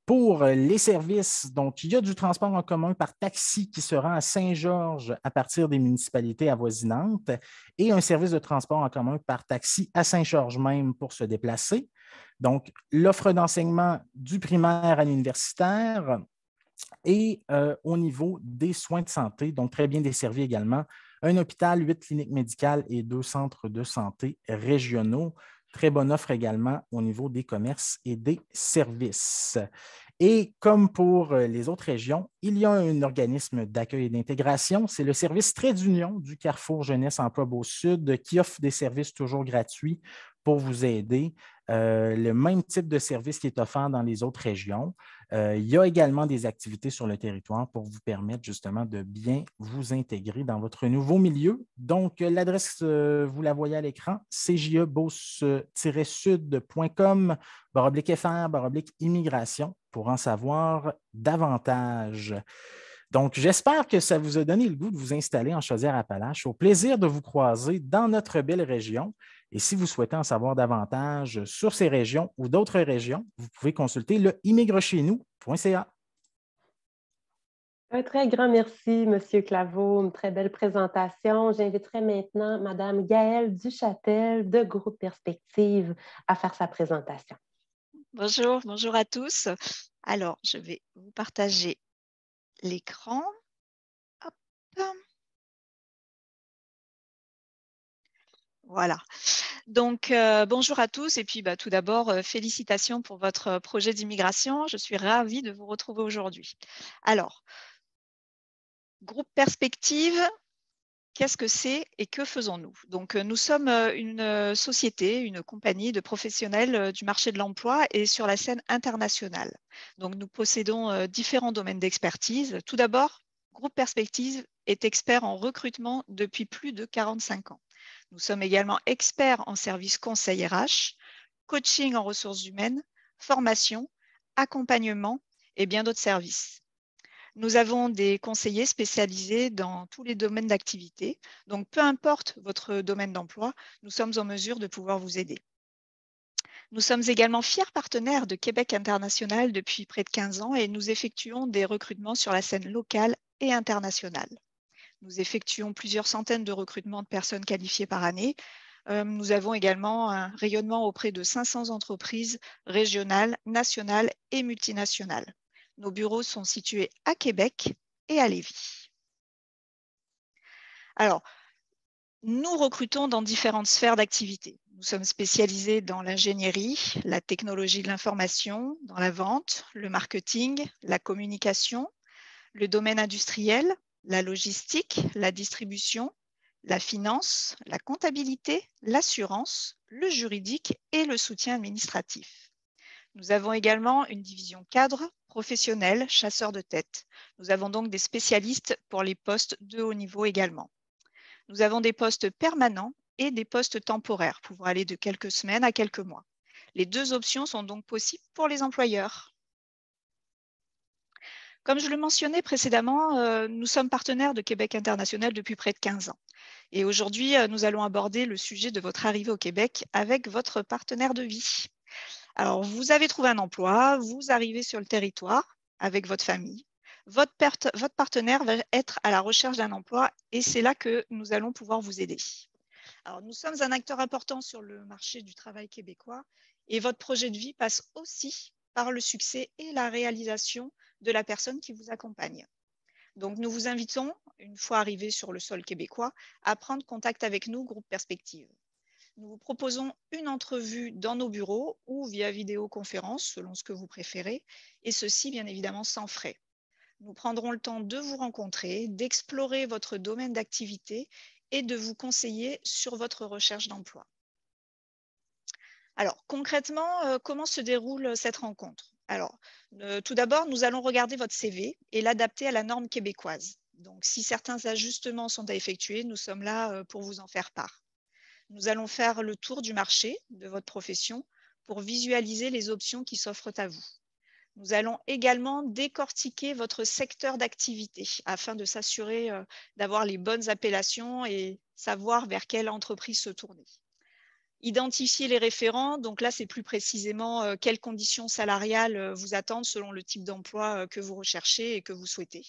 S4: Pour les services, donc il y a du transport en commun par taxi qui se rend à Saint-Georges à partir des municipalités avoisinantes et un service de transport en commun par taxi à Saint-Georges même pour se déplacer. Donc, l'offre d'enseignement du primaire à l'universitaire. Et au niveau des soins de santé, donc très bien desservi également, un hôpital, 8 cliniques médicales et 2 centres de santé régionaux. Très bonne offre également au niveau des commerces et des services. Et comme pour les autres régions, il y a un organisme d'accueil et d'intégration. C'est le service Trait d'Union du Carrefour Jeunesse Emploi Beau-Sud qui offre des services toujours gratuits pour vous aider. Le même type de service qui est offert dans les autres régions. Il y a également des activités sur le territoire pour vous permettre justement de bien vous intégrer dans votre nouveau milieu. Donc, l'adresse, vous la voyez à l'écran, cjebeauce-sud.com/FR/immigration pour en savoir davantage. Donc, j'espère que ça vous a donné le goût de vous installer en Chaudière-Appalaches. Au plaisir de vous croiser dans notre belle région. Et si vous souhaitez en savoir davantage sur ces régions ou d'autres régions, vous pouvez consulter le immigrecheznous.ca.
S1: Un très grand merci, Monsieur Claveau. Une très belle présentation. J'inviterai maintenant Madame Gaëlle Duchâtel de Groupe Perspective à faire sa présentation.
S5: Bonjour, bonjour à tous. Alors, je vais vous partager l'écran. Hop. Voilà. Donc, bonjour à tous. Et puis, tout d'abord, félicitations pour votre projet d'immigration. Je suis ravie de vous retrouver aujourd'hui. Alors, Groupe Perspective, qu'est-ce que c'est et que faisons-nous? Donc, nous sommes une société, une compagnie de professionnels du marché de l'emploi et sur la scène internationale. Donc, nous possédons différents domaines d'expertise. Tout d'abord, Groupe Perspective est expert en recrutement depuis plus de 45 ans. Nous sommes également experts en services conseil RH, coaching en ressources humaines, formation, accompagnement et bien d'autres services. Nous avons des conseillers spécialisés dans tous les domaines d'activité. Donc, peu importe votre domaine d'emploi, nous sommes en mesure de pouvoir vous aider. Nous sommes également fiers partenaires de Québec International depuis près de 15 ans et nous effectuons des recrutements sur la scène locale et internationale. Nous effectuons plusieurs centaines de recrutements de personnes qualifiées par année. Nous avons également un rayonnement auprès de 500 entreprises régionales, nationales et multinationales. Nos bureaux sont situés à Québec et à Lévis. Alors, nous recrutons dans différentes sphères d'activité. Nous sommes spécialisés dans l'ingénierie, la technologie de l'information, dans la vente, le marketing, la communication, le domaine industriel, la logistique, la distribution, la finance, la comptabilité, l'assurance, le juridique et le soutien administratif. Nous avons également une division cadre, professionnelle, chasseurs de tête. Nous avons donc des spécialistes pour les postes de haut niveau également. Nous avons des postes permanents et des postes temporaires, pouvant aller de quelques semaines à quelques mois. Les deux options sont donc possibles pour les employeurs. Comme je le mentionnais précédemment, nous sommes partenaires de Québec International depuis près de 15 ans. Et aujourd'hui, nous allons aborder le sujet de votre arrivée au Québec avec votre partenaire de vie. Alors, vous avez trouvé un emploi, vous arrivez sur le territoire avec votre famille. Votre partenaire va être à la recherche d'un emploi et c'est là que nous allons pouvoir vous aider. Alors, nous sommes un acteur important sur le marché du travail québécois et votre projet de vie passe aussi par le succès et la réalisation de la personne qui vous accompagne. Donc, nous vous invitons, une fois arrivés sur le sol québécois, à prendre contact avec nous, Groupe Perspective. Nous vous proposons une entrevue dans nos bureaux ou via vidéoconférence, selon ce que vous préférez, et ceci, bien évidemment, sans frais. Nous prendrons le temps de vous rencontrer, d'explorer votre domaine d'activité et de vous conseiller sur votre recherche d'emploi. Alors, concrètement, comment se déroule cette rencontre? Alors, tout d'abord, nous allons regarder votre CV et l'adapter à la norme québécoise. Donc, si certains ajustements sont à effectuer, nous sommes là pour vous en faire part. Nous allons faire le tour du marché de votre profession pour visualiser les options qui s'offrent à vous. Nous allons également décortiquer votre secteur d'activité afin de s'assurer d'avoir les bonnes appellations et savoir vers quelle entreprise se tourner. Identifier les référents, donc là, c'est plus précisément quelles conditions salariales vous attendent selon le type d'emploi que vous recherchez et que vous souhaitez.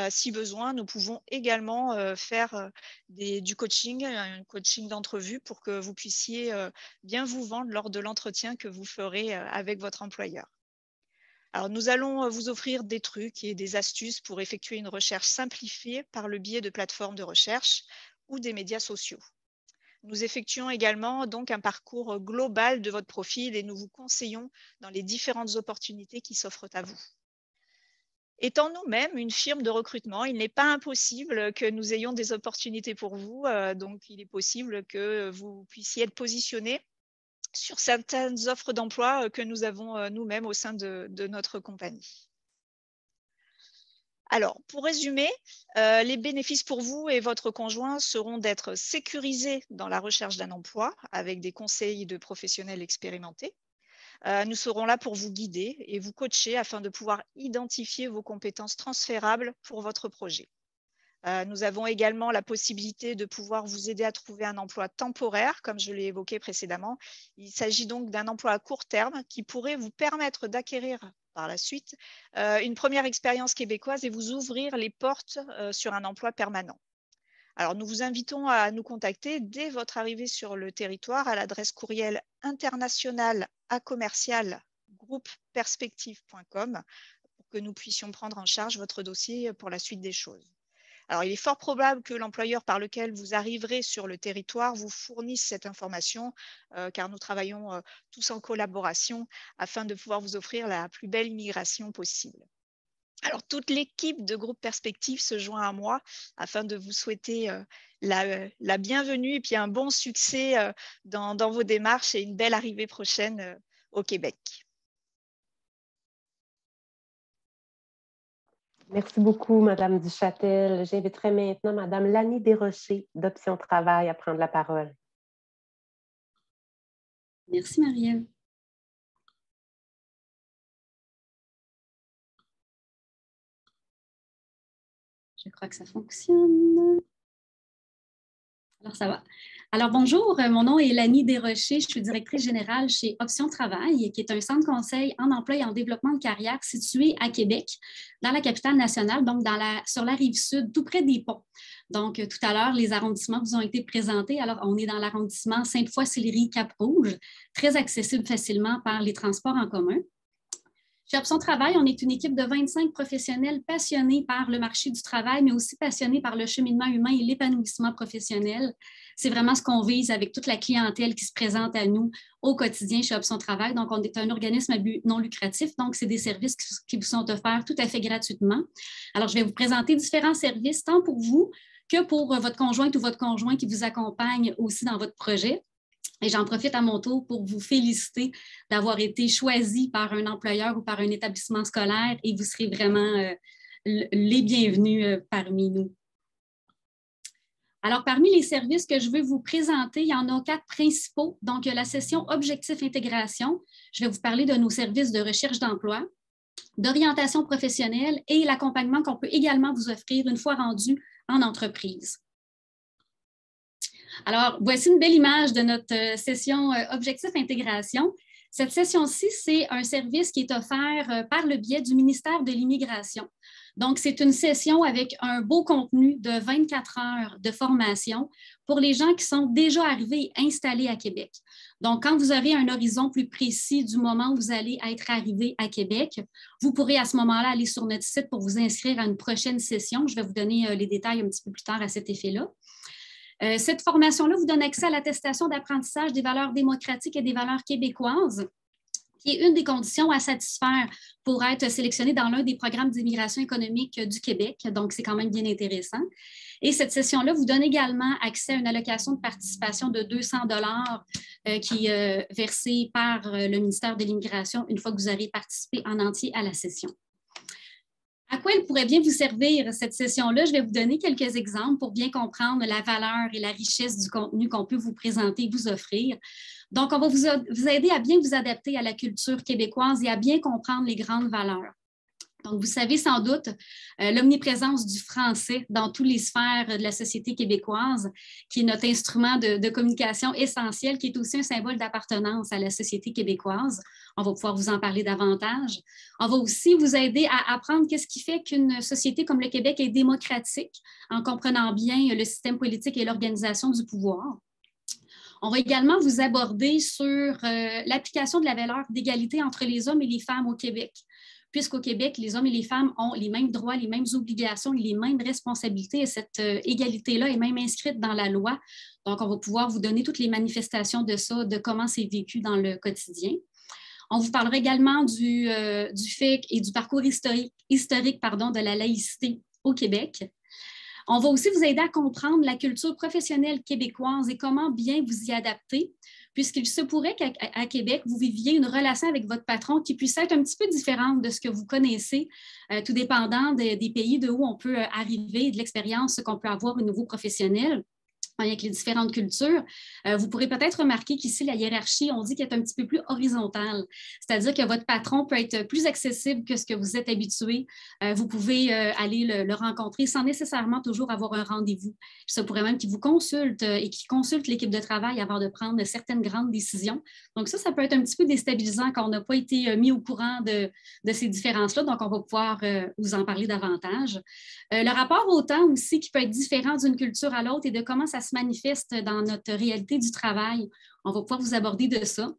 S5: Si besoin, nous pouvons également faire du coaching, un coaching d'entrevue pour que vous puissiez bien vous vendre lors de l'entretien que vous ferez avec votre employeur. Alors, nous allons vous offrir des trucs et des astuces pour effectuer une recherche simplifiée par le biais de plateformes de recherche ou des médias sociaux. Nous effectuons également donc un parcours global de votre profil et nous vous conseillons dans les différentes opportunités qui s'offrent à vous. Étant nous-mêmes une firme de recrutement, il n'est pas impossible que nous ayons des opportunités pour vous. Donc, il est possible que vous puissiez être positionné sur certaines offres d'emploi que nous avons nous-mêmes au sein de notre compagnie. Alors, pour résumer, les bénéfices pour vous et votre conjoint seront d'être sécurisés dans la recherche d'un emploi avec des conseils de professionnels expérimentés. Nous serons là pour vous guider et vous coacher afin de pouvoir identifier vos compétences transférables pour votre projet. Nous avons également la possibilité de pouvoir vous aider à trouver un emploi temporaire, comme je l'ai évoqué précédemment. Il s'agit donc d'un emploi à court terme qui pourrait vous permettre d'acquérir par la suite une première expérience québécoise et vous ouvrir les portes sur un emploi permanent. Alors, nous vous invitons à nous contacter dès votre arrivée sur le territoire à l'adresse courriel international@groupeperspective.com pour que nous puissions prendre en charge votre dossier pour la suite des choses. Alors, il est fort probable que l'employeur par lequel vous arriverez sur le territoire vous fournisse cette information, car nous travaillons tous en collaboration afin de pouvoir vous offrir la plus belle immigration possible. Alors, toute l'équipe de Groupe Perspective se joint à moi afin de vous souhaiter la bienvenue et puis un bon succès dans vos démarches et une belle arrivée prochaine au Québec.
S1: Merci beaucoup, Madame Duchâtel. J'inviterai maintenant Madame Lani Desrochers d'Option Travail à prendre la parole.
S6: Merci, Marie-Ève. Je crois que ça fonctionne. Alors, ça va. Alors, bonjour, mon nom est Lani Desrochers, je suis directrice générale chez Option Travail, qui est un centre conseil en emploi et en développement de carrière situé à Québec, dans la capitale nationale, donc sur la rive sud, tout près des ponts. Donc, tout à l'heure, les arrondissements vous ont été présentés. Alors, on est dans l'arrondissement Sainte-Foy-Sillery-Cap-Rouge, très accessible facilement par les transports en commun. Chez Option Travail, on est une équipe de 25 professionnels passionnés par le marché du travail, mais aussi passionnés par le cheminement humain et l'épanouissement professionnel. C'est vraiment ce qu'on vise avec toute la clientèle qui se présente à nous au quotidien chez Option Travail. Donc, on est un organisme à but non lucratif, donc c'est des services qui vous sont offerts tout à fait gratuitement. Alors, je vais vous présenter différents services, tant pour vous que pour votre conjointe ou votre conjoint qui vous accompagne aussi dans votre projet. Et j'en profite à mon tour pour vous féliciter d'avoir été choisi par un employeur ou par un établissement scolaire et vous serez vraiment les bienvenus parmi nous. Alors, parmi les services que je veux vous présenter, il y en a 4 principaux. Donc, la session Objectif Intégration, je vais vous parler de nos services de recherche d'emploi, d'orientation professionnelle et l'accompagnement qu'on peut également vous offrir une fois rendu en entreprise. Alors, voici une belle image de notre session Objectif Intégration. Cette session-ci, c'est un service qui est offert par le biais du ministère de l'Immigration. Donc, c'est une session avec un beau contenu de 24 heures de formation pour les gens qui sont déjà arrivés et installés à Québec. Donc, quand vous aurez un horizon plus précis du moment où vous allez être arrivé à Québec, vous pourrez à ce moment-là aller sur notre site pour vous inscrire à une prochaine session. Je vais vous donner les détails un petit peu plus tard à cet effet-là. Cette formation-là vous donne accès à l'attestation d'apprentissage des valeurs démocratiques et des valeurs québécoises, qui est une des conditions à satisfaire pour être sélectionné dans l'un des programmes d'immigration économique du Québec. Donc, c'est quand même bien intéressant. Et cette session-là vous donne également accès à une allocation de participation de 200 $ qui est versée par le ministère de l'Immigration une fois que vous aurez participé en entier à la session. À quoi elle pourrait bien vous servir, cette session-là? Je vais vous donner quelques exemples pour bien comprendre la valeur et la richesse du contenu qu'on peut vous présenter et vous offrir. Donc, on va vous aider à bien vous adapter à la culture québécoise et à bien comprendre les grandes valeurs. Donc, vous savez sans doute l'omniprésence du français dans toutes les sphères de la société québécoise, qui est notre instrument de communication essentiel, qui est aussi un symbole d'appartenance à la société québécoise. On va pouvoir vous en parler davantage. On va aussi vous aider à apprendre qu'est-ce qui fait qu'une société comme le Québec est démocratique, en comprenant bien le système politique et l'organisation du pouvoir. On va également vous aborder sur l'application de la valeur d'égalité entre les hommes et les femmes au Québec. Puisqu'au Québec, les hommes et les femmes ont les mêmes droits, les mêmes obligations et les mêmes responsabilités. Et cette égalité-là est même inscrite dans la loi. Donc, on va pouvoir vous donner toutes les manifestations de ça, de comment c'est vécu dans le quotidien. On vous parlera également du fait et du parcours historique de la laïcité au Québec. On va aussi vous aider à comprendre la culture professionnelle québécoise et comment bien vous y adapter, puisqu'il se pourrait qu'à Québec, vous viviez une relation avec votre patron qui puisse être un petit peu différente de ce que vous connaissez, tout dépendant des pays de où on peut arriver et de l'expérience qu'on peut avoir au niveau professionnel. Avec les différentes cultures, vous pourrez peut-être remarquer qu'ici, la hiérarchie, on dit qu'elle est un petit peu plus horizontale. C'est-à-dire que votre patron peut être plus accessible que ce que vous êtes habitué. Vous pouvez aller le rencontrer sans nécessairement toujours avoir un rendez-vous. Ça pourrait même qu'il vous consulte et qu'il consulte l'équipe de travail avant de prendre certaines grandes décisions. Donc ça peut être un petit peu déstabilisant quand on n'a pas été mis au courant de ces différences-là. Donc, on va pouvoir vous en parler davantage. Le rapport au temps aussi qui peut être différent d'une culture à l'autre et de comment ça se manifeste dans notre réalité du travail. On va pouvoir vous aborder de ça.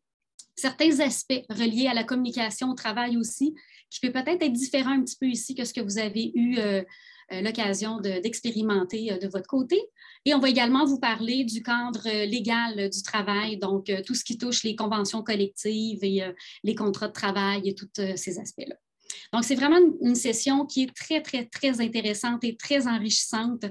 S6: Certains aspects reliés à la communication au travail aussi, qui peut peut-être être différent un petit peu ici que ce que vous avez eu l'occasion d'expérimenter de votre côté. Et on va également vous parler du cadre légal du travail, donc tout ce qui touche les conventions collectives et les contrats de travail et tous ces aspects-là. Donc, c'est vraiment une session qui est très, très, très intéressante et très enrichissante.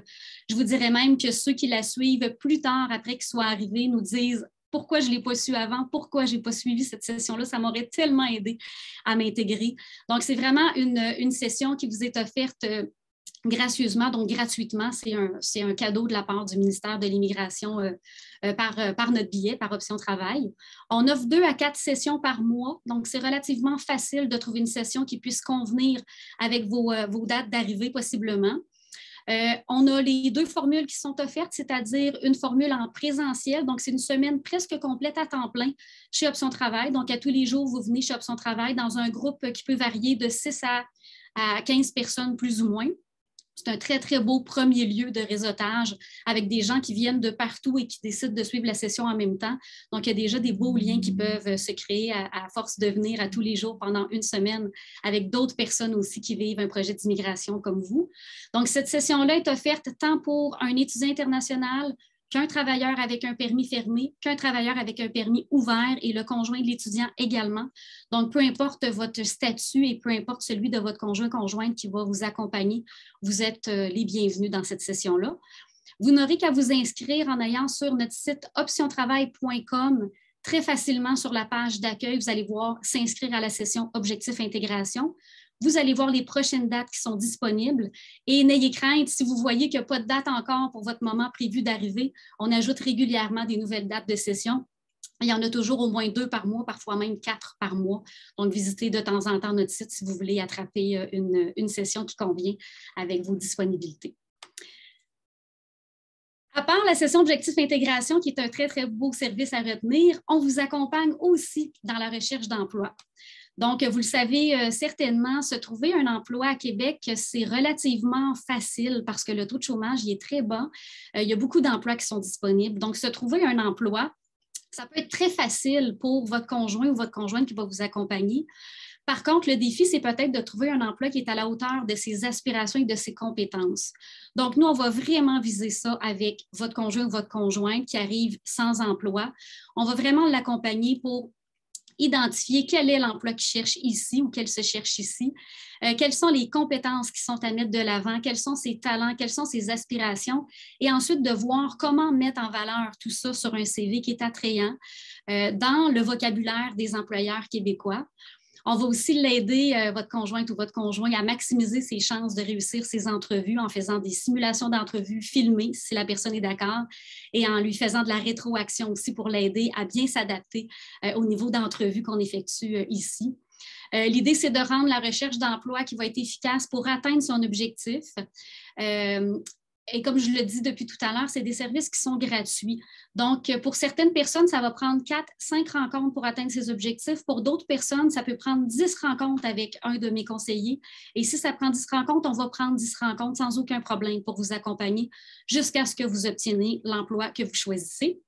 S6: Je vous dirais même que ceux qui la suivent plus tard, après qu'ils soient arrivés, nous disent pourquoi je ne l'ai pas su avant, pourquoi je n'ai pas suivi cette session-là. Ça m'aurait tellement aidé à m'intégrer. Donc, c'est vraiment une session qui vous est offerte gracieusement, donc gratuitement. C'est un cadeau de la part du ministère de l'Immigration par notre billet, par Option Travail. On offre 2 à 4 sessions par mois, donc c'est relativement facile de trouver une session qui puisse convenir avec vos dates d'arrivée possiblement. On a les 2 formules qui sont offertes, c'est-à-dire une formule en présentiel, donc c'est une semaine presque complète à temps plein chez Option Travail. Donc, à tous les jours, vous venez chez Option Travail dans un groupe qui peut varier de 6 à 15 personnes plus ou moins. C'est un très, très beau premier lieu de réseautage avec des gens qui viennent de partout et qui décident de suivre la session en même temps. Donc, il y a déjà des beaux liens qui peuvent se créer à force de venir à tous les jours pendant une semaine avec d'autres personnes aussi qui vivent un projet d'immigration comme vous. Donc, cette session-là est offerte tant pour un étudiant international qu'un travailleur avec un permis fermé, qu'un travailleur avec un permis ouvert et le conjoint de l'étudiant également. Donc, peu importe votre statut et peu importe celui de votre conjointe qui va vous accompagner, vous êtes les bienvenus dans cette session-là. Vous n'aurez qu'à vous inscrire en allant sur notre site optiontravail.com. Très facilement sur la page d'accueil, vous allez voir s'inscrire à la session Objectif Intégration. Vous allez voir les prochaines dates qui sont disponibles et n'ayez crainte, si vous voyez qu'il n'y a pas de date encore pour votre moment prévu d'arrivée, on ajoute régulièrement des nouvelles dates de session. Il y en a toujours au moins 2 par mois, parfois même 4 par mois. Donc, visitez de temps en temps notre site si vous voulez attraper une session qui convient avec vos disponibilités. À part la session Objectif Intégration, qui est un très, très beau service à retenir, on vous accompagne aussi dans la recherche d'emploi. Donc, vous le savez certainement, se trouver un emploi à Québec, c'est relativement facile parce que le taux de chômage il est très bas. Il y a beaucoup d'emplois qui sont disponibles. Donc, se trouver un emploi, ça peut être très facile pour votre conjoint ou votre conjointe qui va vous accompagner. Par contre, le défi, c'est peut-être de trouver un emploi qui est à la hauteur de ses aspirations et de ses compétences. Donc, nous, on va vraiment viser ça avec votre conjoint ou votre conjointe qui arrive sans emploi. On va vraiment l'accompagner pour identifier quel est l'emploi qu'il cherche ici ou qu'elle se cherche ici, quelles sont les compétences qui sont à mettre de l'avant, quels sont ses talents, quelles sont ses aspirations, et ensuite de voir comment mettre en valeur tout ça sur un CV qui est attrayant dans le vocabulaire des employeurs québécois. On va aussi l'aider, votre conjointe ou votre conjoint, à maximiser ses chances de réussir ses entrevues en faisant des simulations d'entrevues filmées, si la personne est d'accord, et en lui faisant de la rétroaction aussi pour l'aider à bien s'adapter au niveau d'entrevue qu'on effectue ici. L'idée, c'est de rendre la recherche d'emploi qui va être efficace pour atteindre son objectif. Et comme je le dis depuis tout à l'heure, c'est des services qui sont gratuits. Donc, pour certaines personnes, ça va prendre 4-5 rencontres pour atteindre ces objectifs. Pour d'autres personnes, ça peut prendre 10 rencontres avec un de mes conseillers. Et si ça prend 10 rencontres, on va prendre 10 rencontres sans aucun problème pour vous accompagner jusqu'à ce que vous obteniez l'emploi que vous choisissez.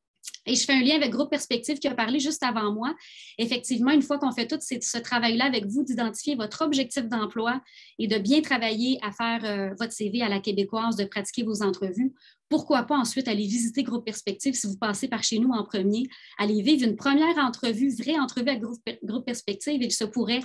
S6: Et je fais un lien avec Groupe Perspective qui a parlé juste avant moi. Effectivement, une fois qu'on fait tout ce travail-là avec vous, d'identifier votre objectif d'emploi et de bien travailler à faire votre CV à la québécoise, de pratiquer vos entrevues, pourquoi pas ensuite aller visiter Groupe Perspective si vous passez par chez nous en premier, aller vivre une première entrevue, vraie entrevue avec Groupe Perspective. Il se pourrait,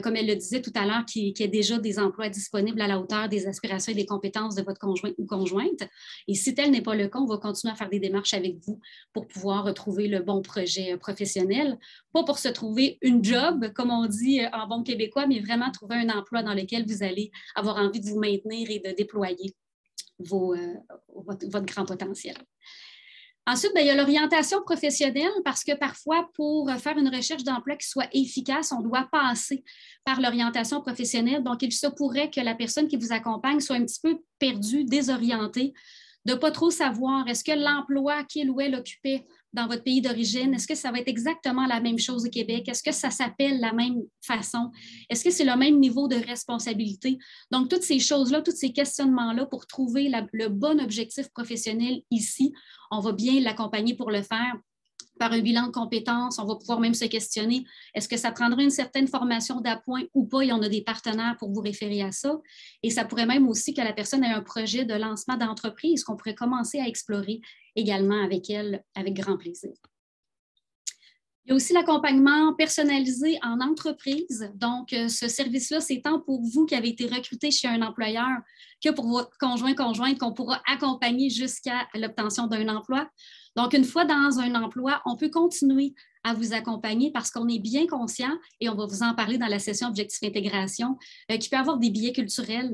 S6: comme elle le disait tout à l'heure, qu'il y ait déjà des emplois disponibles à la hauteur des aspirations et des compétences de votre conjoint ou conjointe. Et si tel n'est pas le cas, on va continuer à faire des démarches avec vous pour pouvoir retrouver le bon projet professionnel. Pas pour se trouver une job, comme on dit en bon québécois, mais vraiment trouver un emploi dans lequel vous allez avoir envie de vous maintenir et de déployer votre grand potentiel. Ensuite, il y a l'orientation professionnelle parce que parfois, pour faire une recherche d'emploi qui soit efficace, on doit passer par l'orientation professionnelle. Donc, il se pourrait que la personne qui vous accompagne soit un petit peu perdue, désorientée, de ne pas trop savoir est-ce que l'emploi qu'il ou elle occupait dans votre pays d'origine, est-ce que ça va être exactement la même chose au Québec? Est-ce que ça s'appelle la même façon? Est-ce que c'est le même niveau de responsabilité? Donc, toutes ces choses-là, tous ces questionnements-là pour trouver le bon objectif professionnel ici, on va bien l'accompagner pour le faire par un bilan de compétences. On va pouvoir même se questionner, est-ce que ça prendrait une certaine formation d'appoint ou pas? Et on a des partenaires pour vous référer à ça. Et ça pourrait même aussi que la personne ait un projet de lancement d'entreprise qu'on pourrait commencer à explorer également avec elle, avec grand plaisir. Il y a aussi l'accompagnement personnalisé en entreprise. Donc, ce service-là, c'est tant pour vous qui avez été recruté chez un employeur que pour votre conjointe qu'on pourra accompagner jusqu'à l'obtention d'un emploi. Donc, une fois dans un emploi, on peut continuer à vous accompagner parce qu'on est bien conscient, et on va vous en parler dans la session Objectif Intégration, qu'il peut y avoir des biais culturels.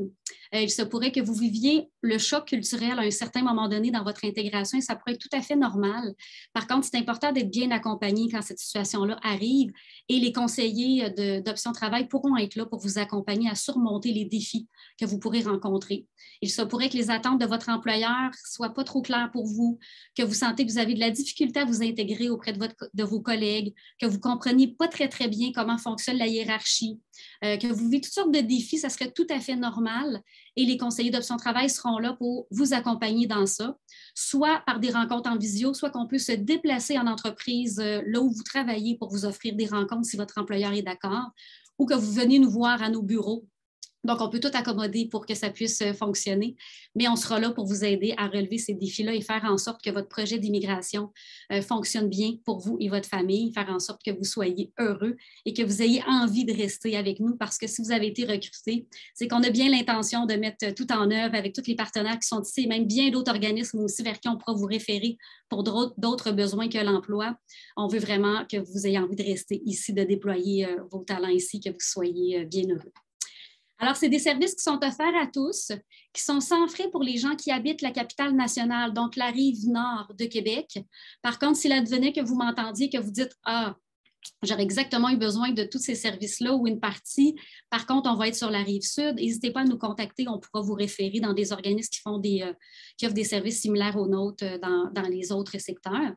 S6: Il se pourrait que vous viviez le choc culturel à un certain moment donné dans votre intégration et ça pourrait être tout à fait normal. Par contre, c'est important d'être bien accompagné quand cette situation-là arrive et les conseillers d'Option Travail pourront être là pour vous accompagner à surmonter les défis que vous pourrez rencontrer. Il se pourrait que les attentes de votre employeur ne soient pas trop claires pour vous, que vous sentez que vous avez de la difficulté à vous intégrer auprès de vos collègues, que vous ne compreniez pas très, très bien comment fonctionne la hiérarchie, que vous vivez toutes sortes de défis, ça serait tout à fait normal. Et les conseillers d'Option Travail seront là pour vous accompagner dans ça, soit par des rencontres en visio, soit qu'on peut se déplacer en entreprise là où vous travaillez pour vous offrir des rencontres si votre employeur est d'accord, ou que vous venez nous voir à nos bureaux. Donc, on peut tout accommoder pour que ça puisse fonctionner, mais on sera là pour vous aider à relever ces défis-là et faire en sorte que votre projet d'immigration fonctionne bien pour vous et votre famille, faire en sorte que vous soyez heureux et que vous ayez envie de rester avec nous parce que si vous avez été recruté, c'est qu'on a bien l'intention de mettre tout en œuvre avec tous les partenaires qui sont ici et même bien d'autres organismes aussi vers qui on pourra vous référer pour d'autres besoins que l'emploi. On veut vraiment que vous ayez envie de rester ici, de déployer vos talents ici, que vous soyez bien heureux. Alors, c'est des services qui sont offerts à tous, qui sont sans frais pour les gens qui habitent la capitale nationale, donc la rive nord de Québec. Par contre, s'il advenait que vous m'entendiez, que vous dites « Ah, j'aurais exactement eu besoin de tous ces services-là ou une partie. Par contre, on va être sur la rive sud. N'hésitez pas à nous contacter. On pourra vous référer dans des organismes qui offrent des services similaires aux nôtres dans les autres secteurs.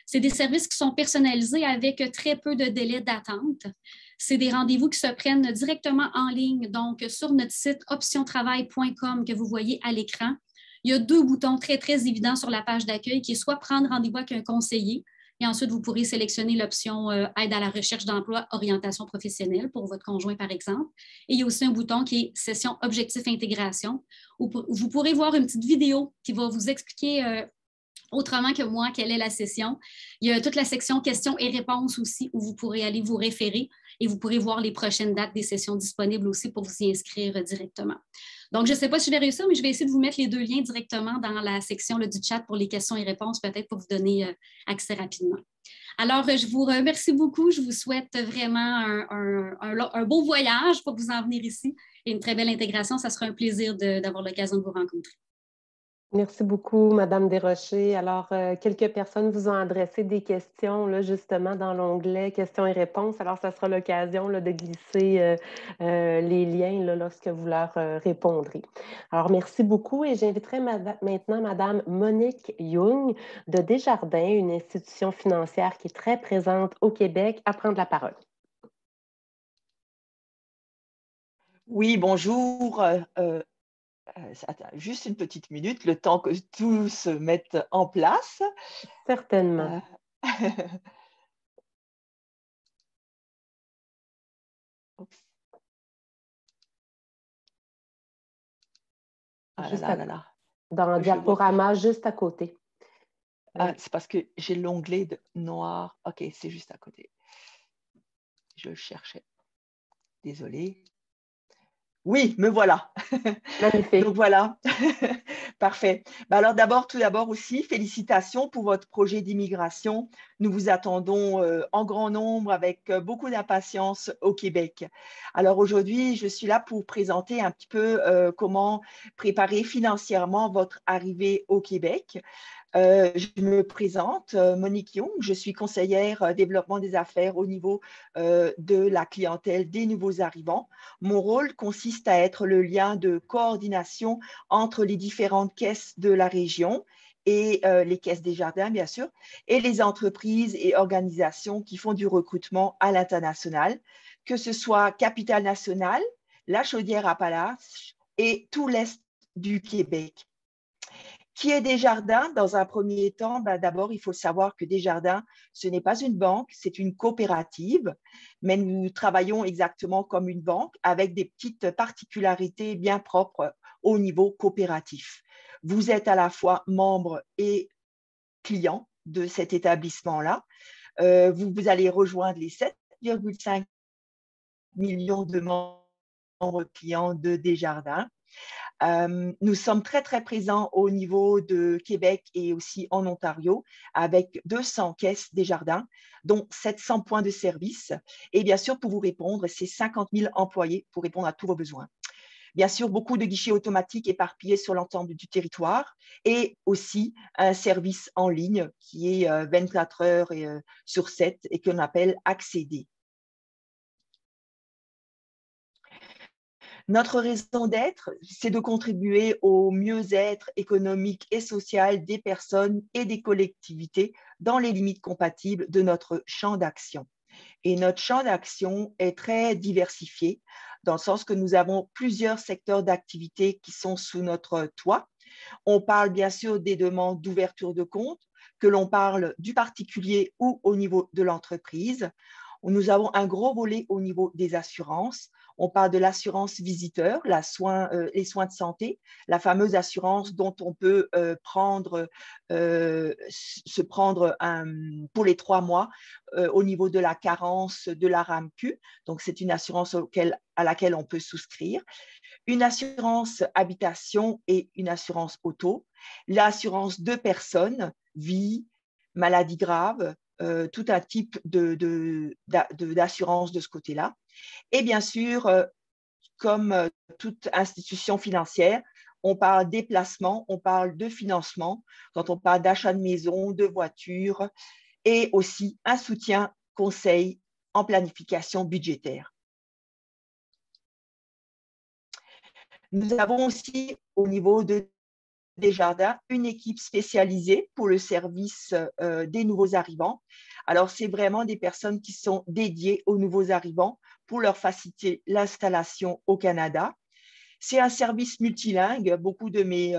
S6: C'est des services qui sont personnalisés avec très peu de délai d'attente. C'est des rendez-vous qui se prennent directement en ligne, donc sur notre site optiontravail.com que vous voyez à l'écran. Il y a 2 boutons très, très évidents sur la page d'accueil qui est soit prendre rendez-vous avec un conseiller et ensuite vous pourrez sélectionner l'option aide à la recherche d'emploi, orientation professionnelle pour votre conjoint par exemple. Et il y a aussi un bouton qui est session Objectif Intégration où vous pourrez voir une petite vidéo qui va vous expliquer autrement que moi, quelle est la session. Il y a toute la section questions et réponses aussi où vous pourrez aller vous référer et vous pourrez voir les prochaines dates des sessions disponibles aussi pour vous y inscrire directement. Donc, je ne sais pas si je vais réussir, mais je vais essayer de vous mettre les 2 liens directement dans la section du chat pour les questions et réponses, peut-être pour vous donner accès rapidement. Alors, je vous remercie beaucoup. Je vous souhaite vraiment un beau voyage pour vous en venir ici et une très belle intégration. Ça sera un plaisir d'avoir l'occasion de vous rencontrer.
S1: Merci beaucoup, Madame Desrochers. Alors, quelques personnes vous ont adressé des questions, là, justement, dans l'onglet questions et réponses. Alors, ça sera l'occasion de glisser les liens là, lorsque vous leur répondrez. Alors, merci beaucoup et j'inviterai maintenant Madame Monique Young de Desjardins, une institution financière qui est très présente au Québec, à prendre la parole.
S7: Oui, bonjour. Juste une petite minute, le temps que tout se mette en place.
S1: Certainement.
S7: Ah là là là là.
S1: dans Diaporama, juste à côté.
S7: Ah, c'est parce que j'ai l'onglet de noir. OK, c'est juste à côté. Je le cherchais. Désolée. Oui, me voilà.
S1: Magnifique.
S7: Donc voilà, parfait. Alors tout d'abord aussi, félicitations pour votre projet d'immigration. Nous vous attendons en grand nombre avec beaucoup d'impatience au Québec. Alors aujourd'hui, je suis là pour présenter un petit peu comment préparer financièrement votre arrivée au Québec. Je me présente, Monique Young, je suis conseillère développement des affaires au niveau de la clientèle des nouveaux arrivants. Mon rôle consiste à être le lien de coordination entre les différentes caisses de la région et les caisses Desjardins, bien sûr, et les entreprises et organisations qui font du recrutement à l'international, que ce soit Capitale Nationale, la Chaudière-Appalaches et tout l'Est du Québec. Qui est Desjardins? Dans un premier temps, d'abord, il faut savoir que Desjardins, ce n'est pas une banque, c'est une coopérative, mais nous travaillons exactement comme une banque avec des petites particularités bien propres au niveau coopératif. Vous êtes à la fois membre et client de cet établissement-là. Vous allez rejoindre les 7,5 millions de membres clients de Desjardins. Nous sommes très, très présents au niveau de Québec et aussi en Ontario avec 200 caisses Desjardins, dont 700 points de service. Et bien sûr, pour vous répondre, c'est 50 000 employés pour répondre à tous vos besoins. Bien sûr, beaucoup de guichets automatiques éparpillés sur l'ensemble du territoire et aussi un service en ligne qui est 24 heures sur 7 et qu'on appelle Accéder. Notre raison d'être, c'est de contribuer au mieux-être économique et social des personnes et des collectivités dans les limites compatibles de notre champ d'action. Et notre champ d'action est très diversifié, dans le sens que nous avons plusieurs secteurs d'activité qui sont sous notre toit. On parle bien sûr des demandes d'ouverture de compte, que l'on parle du particulier ou au niveau de l'entreprise. Nous avons un gros volet au niveau des assurances. On parle de l'assurance visiteur, les soins de santé, la fameuse assurance dont on peut se prendre pour les 3 mois au niveau de la carence de la RAMQ. Donc, c'est une assurance à laquelle on peut souscrire. Une assurance habitation et une assurance auto. L'assurance de personnes, vie, maladie grave, tout un type d'assurance de ce côté-là. Et bien sûr, comme toute institution financière, on parle des placements, on parle de financement, quand on parle d'achat de maison, de voiture, et aussi un soutien conseil en planification budgétaire. Nous avons aussi, au niveau de Desjardins, une équipe spécialisée pour le service des nouveaux arrivants. Alors, c'est vraiment des personnes qui sont dédiées aux nouveaux arrivants pour leur faciliter l'installation au Canada. C'est un service multilingue. Beaucoup de mes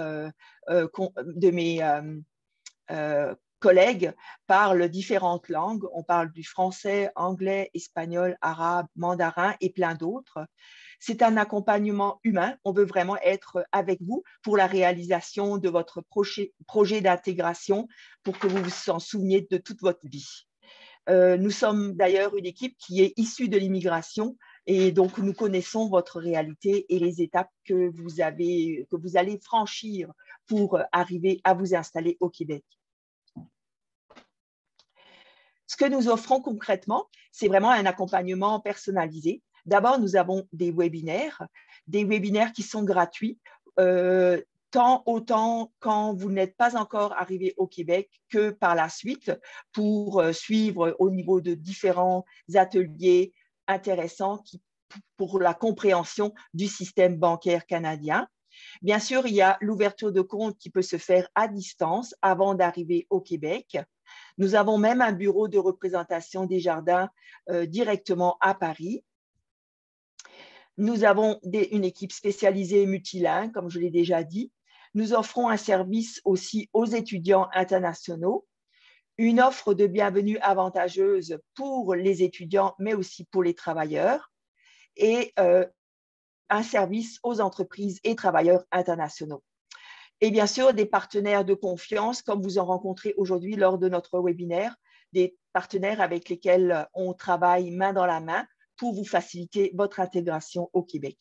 S7: collègues parlent différentes langues. On parle du français, anglais, espagnol, arabe, mandarin et plein d'autres. C'est un accompagnement humain. On veut vraiment être avec vous pour la réalisation de votre projet d'intégration pour que vous vous en souveniez de toute votre vie. Nous sommes d'ailleurs une équipe qui est issue de l'immigration et donc nous connaissons votre réalité et les étapes que vous allez franchir pour arriver à vous installer au Québec. Ce que nous offrons concrètement, c'est vraiment un accompagnement personnalisé. D'abord, nous avons des webinaires qui sont gratuits, autant quand vous n'êtes pas encore arrivé au Québec que par la suite pour suivre au niveau de différents ateliers intéressants pour la compréhension du système bancaire canadien. Bien sûr, il y a l'ouverture de compte qui peut se faire à distance avant d'arriver au Québec. Nous avons même un bureau de représentation Desjardins directement à Paris. Nous avons une équipe spécialisée multilingue, comme je l'ai déjà dit. Nous offrons un service aussi aux étudiants internationaux, une offre de bienvenue avantageuse pour les étudiants, mais aussi pour les travailleurs, et un service aux entreprises et travailleurs internationaux. Et bien sûr, des partenaires de confiance, comme vous en rencontrez aujourd'hui lors de notre webinaire, des partenaires avec lesquels on travaille main dans la main pour vous faciliter votre intégration au Québec.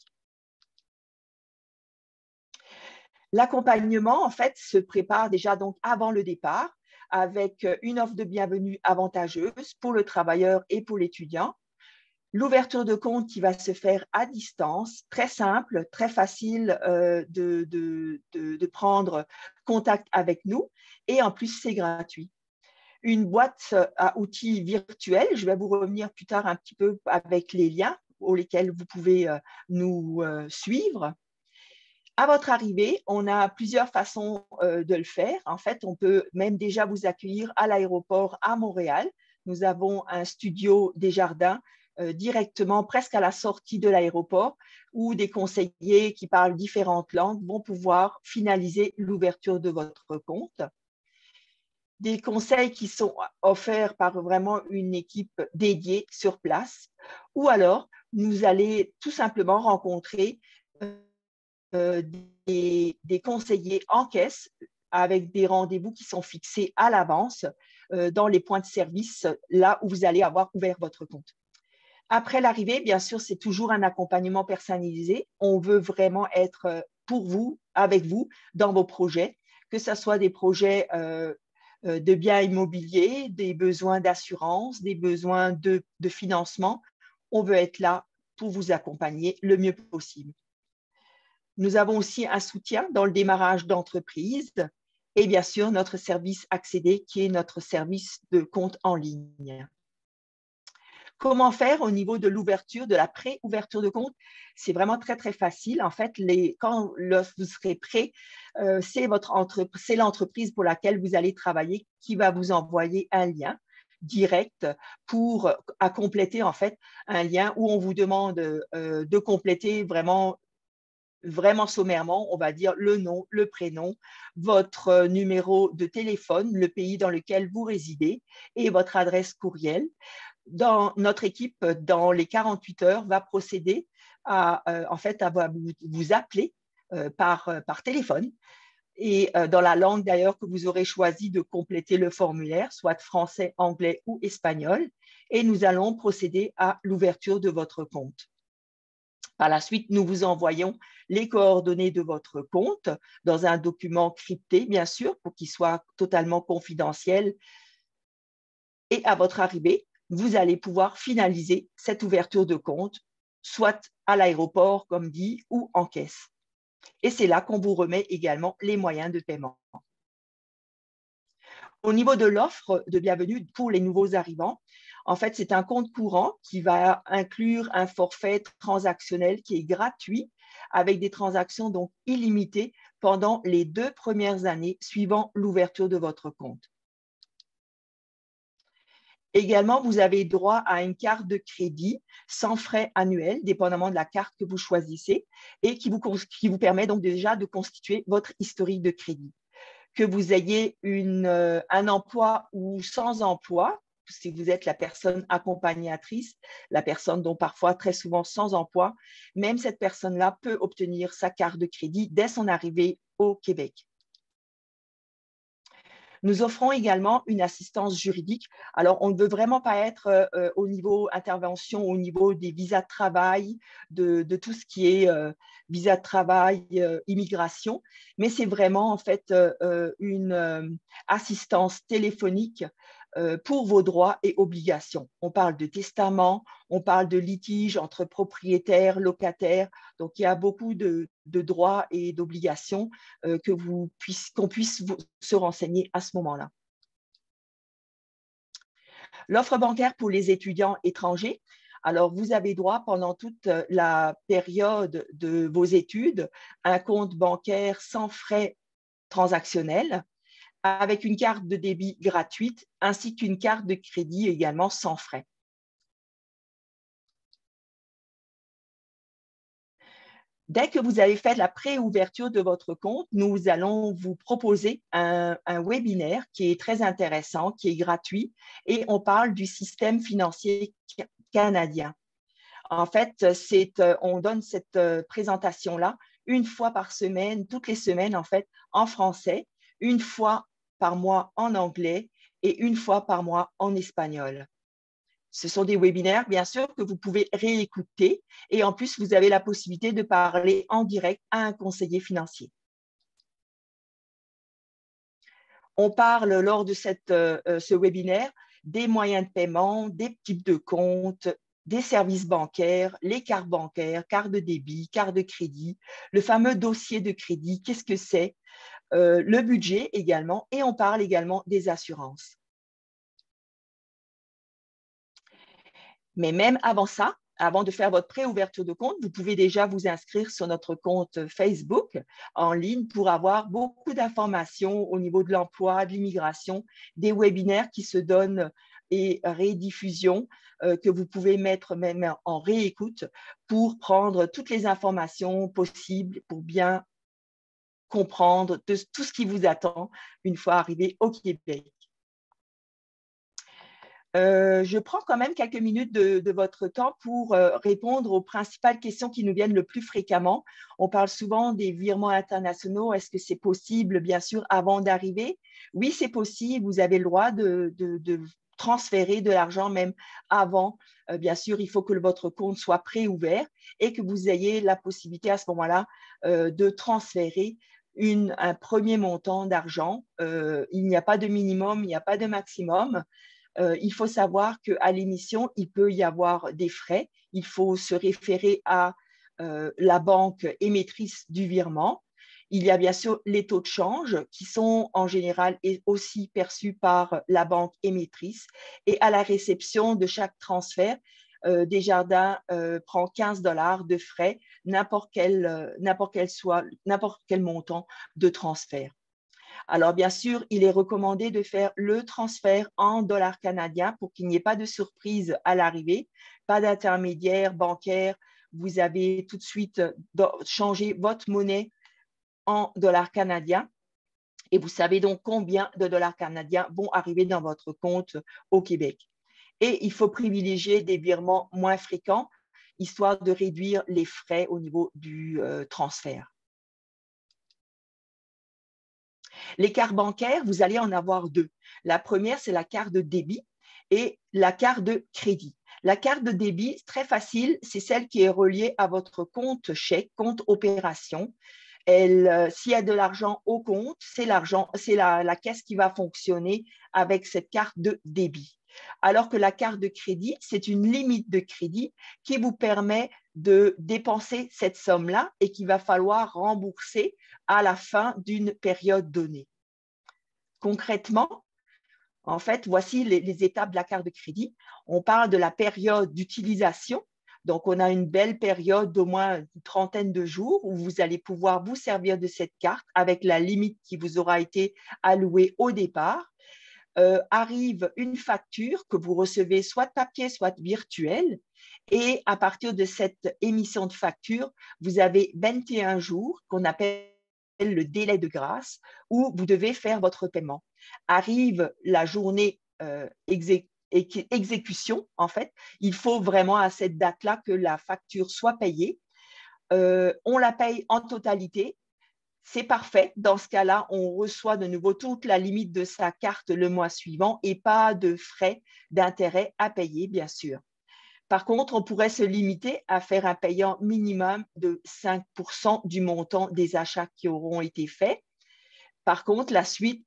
S7: L'accompagnement, en fait, se prépare déjà donc avant le départ avec une offre de bienvenue avantageuse pour le travailleur et pour l'étudiant. L'ouverture de compte qui va se faire à distance, très simple, très facile de prendre contact avec nous et en plus, c'est gratuit. Une boîte à outils virtuels, je vais vous revenir plus tard un petit peu avec les liens auxquels vous pouvez nous suivre. À votre arrivée, on a plusieurs façons de le faire. En fait, on peut même déjà vous accueillir à l'aéroport à Montréal. Nous avons un studio Desjardins directement presque à la sortie de l'aéroport où des conseillers qui parlent différentes langues vont pouvoir finaliser l'ouverture de votre compte. Des conseils qui sont offerts par vraiment une équipe dédiée sur place ou alors vous allez tout simplement rencontrer des conseillers en caisse avec des rendez-vous qui sont fixés à l'avance dans les points de service là où vous allez avoir ouvert votre compte. Après l'arrivée, bien sûr, c'est toujours un accompagnement personnalisé. On veut vraiment être pour vous, avec vous, dans vos projets, que ce soit des projets de biens immobiliers, des besoins d'assurance, des besoins de financement. On veut être là pour vous accompagner le mieux possible. Nous avons aussi un soutien dans le démarrage d'entreprise et bien sûr notre service accédé qui est notre service de compte en ligne. Comment faire au niveau de l'ouverture, de la pré-ouverture de compte? C'est vraiment très, très facile. En fait, quand vous serez prêt, c'est l'entreprise pour laquelle vous allez travailler qui va vous envoyer un lien direct à compléter en fait un lien où on vous demande de compléter vraiment sommairement, on va dire le nom, le prénom, votre numéro de téléphone, le pays dans lequel vous résidez et votre adresse courriel. Notre équipe, dans les 48 heures, va procéder à vous appeler par téléphone et dans la langue d'ailleurs que vous aurez choisi de compléter le formulaire, soit français, anglais ou espagnol, et nous allons procéder à l'ouverture de votre compte. Par la suite, nous vous envoyons les coordonnées de votre compte dans un document crypté, bien sûr, pour qu'il soit totalement confidentiel. Et à votre arrivée, vous allez pouvoir finaliser cette ouverture de compte, soit à l'aéroport, comme dit, ou en caisse. Et c'est là qu'on vous remet également les moyens de paiement. Au niveau de l'offre de bienvenue pour les nouveaux arrivants, en fait, c'est un compte courant qui va inclure un forfait transactionnel qui est gratuit avec des transactions donc illimitées pendant les 2 premières années suivant l'ouverture de votre compte. Également, vous avez droit à une carte de crédit sans frais annuels, dépendamment de la carte que vous choisissez, et qui vous permet donc déjà de constituer votre historique de crédit. Que vous ayez un emploi ou sans emploi, si vous êtes la personne accompagnatrice, la personne dont parfois très souvent sans emploi, même cette personne-là peut obtenir sa carte de crédit dès son arrivée au Québec. Nous offrons également une assistance juridique. Alors, on ne veut vraiment pas être au niveau intervention, au niveau des visas de travail, de tout ce qui est visa de travail, immigration, mais c'est vraiment en fait une assistance téléphonique pour vos droits et obligations. On parle de testament, on parle de litige entre propriétaires, locataires. Donc, il y a beaucoup de droits et d'obligations qu'on puisse se renseigner à ce moment-là. L'offre bancaire pour les étudiants étrangers. Alors, vous avez droit pendant toute la période de vos études à un compte bancaire sans frais transactionnels, avec une carte de débit gratuite, ainsi qu'une carte de crédit également sans frais. Dès que vous avez fait la pré-ouverture de votre compte, nous allons vous proposer un webinaire qui est très intéressant, qui est gratuit, et on parle du système financier canadien. En fait, on donne cette présentation-là une fois par semaine, toutes les semaines en fait, en français, une fois par mois en anglais et une fois par mois en espagnol. Ce sont des webinaires, bien sûr, que vous pouvez réécouter et en plus, vous avez la possibilité de parler en direct à un conseiller financier. On parle lors de ce webinaire des moyens de paiement, des types de comptes, des services bancaires, les cartes bancaires, cartes de débit, cartes de crédit, le fameux dossier de crédit, qu'est-ce que c'est, le budget également, et on parle également des assurances. Mais même avant ça, avant de faire votre préouverture de compte, vous pouvez déjà vous inscrire sur notre compte Facebook en ligne pour avoir beaucoup d'informations au niveau de l'emploi, de l'immigration, des webinaires qui se donnent et rédiffusions que vous pouvez mettre même en réécoute pour prendre toutes les informations possibles pour bien comprendre tout ce qui vous attend une fois arrivé au Québec. Je prends quand même quelques minutes de votre temps pour répondre aux principales questions qui nous viennent le plus fréquemment. On parle souvent des virements internationaux. Est-ce que c'est possible, bien sûr, avant d'arriver? Oui, c'est possible. Vous avez le droit de transférer de l'argent même avant. Bien sûr, il faut que votre compte soit préouvert et que vous ayez la possibilité à ce moment-là de transférer un premier montant d'argent. Il n'y a pas de minimum, il n'y a pas de maximum. Il faut savoir qu'à l'émission, il peut y avoir des frais. Il faut se référer à la banque émettrice du virement. Il y a bien sûr les taux de change qui sont en général aussi perçus par la banque émettrice. Et à la réception de chaque transfert, Desjardins prend 15 $ de frais, n'importe quel montant de transfert. Alors, bien sûr, il est recommandé de faire le transfert en dollars canadiens pour qu'il n'y ait pas de surprise à l'arrivée, pas d'intermédiaire bancaire. Vous avez tout de suite changé votre monnaie en dollars canadiens et vous savez donc combien de dollars canadiens vont arriver dans votre compte au Québec. Et il faut privilégier des virements moins fréquents, histoire de réduire les frais au niveau du transfert. Les cartes bancaires, vous allez en avoir deux. La première, c'est la carte de débit et la carte de crédit. La carte de débit, très facile, c'est celle qui est reliée à votre compte chèque, compte opération. S'il y a de l'argent au compte, c'est la caisse qui va fonctionner avec cette carte de débit. Alors que la carte de crédit, c'est une limite de crédit qui vous permet de dépenser cette somme-là et qu'il va falloir rembourser à la fin d'une période donnée. Concrètement, en fait, voici les étapes de la carte de crédit. On parle de la période d'utilisation. Donc, on a une belle période d'au moins une trentaine de jours où vous allez pouvoir vous servir de cette carte avec la limite qui vous aura été allouée au départ. Arrive une facture que vous recevez soit papier, soit virtuelle. Et à partir de cette émission de facture, vous avez 21 jours qu'on appelle le délai de grâce où vous devez faire votre paiement. Arrive la journée exécution, en fait. Il faut vraiment à cette date-là que la facture soit payée. On la paye en totalité. C'est parfait. Dans ce cas-là, on reçoit de nouveau toute la limite de sa carte le mois suivant et pas de frais d'intérêt à payer, bien sûr. Par contre, on pourrait se limiter à faire un payant minimum de 5% du montant des achats qui auront été faits. Par contre,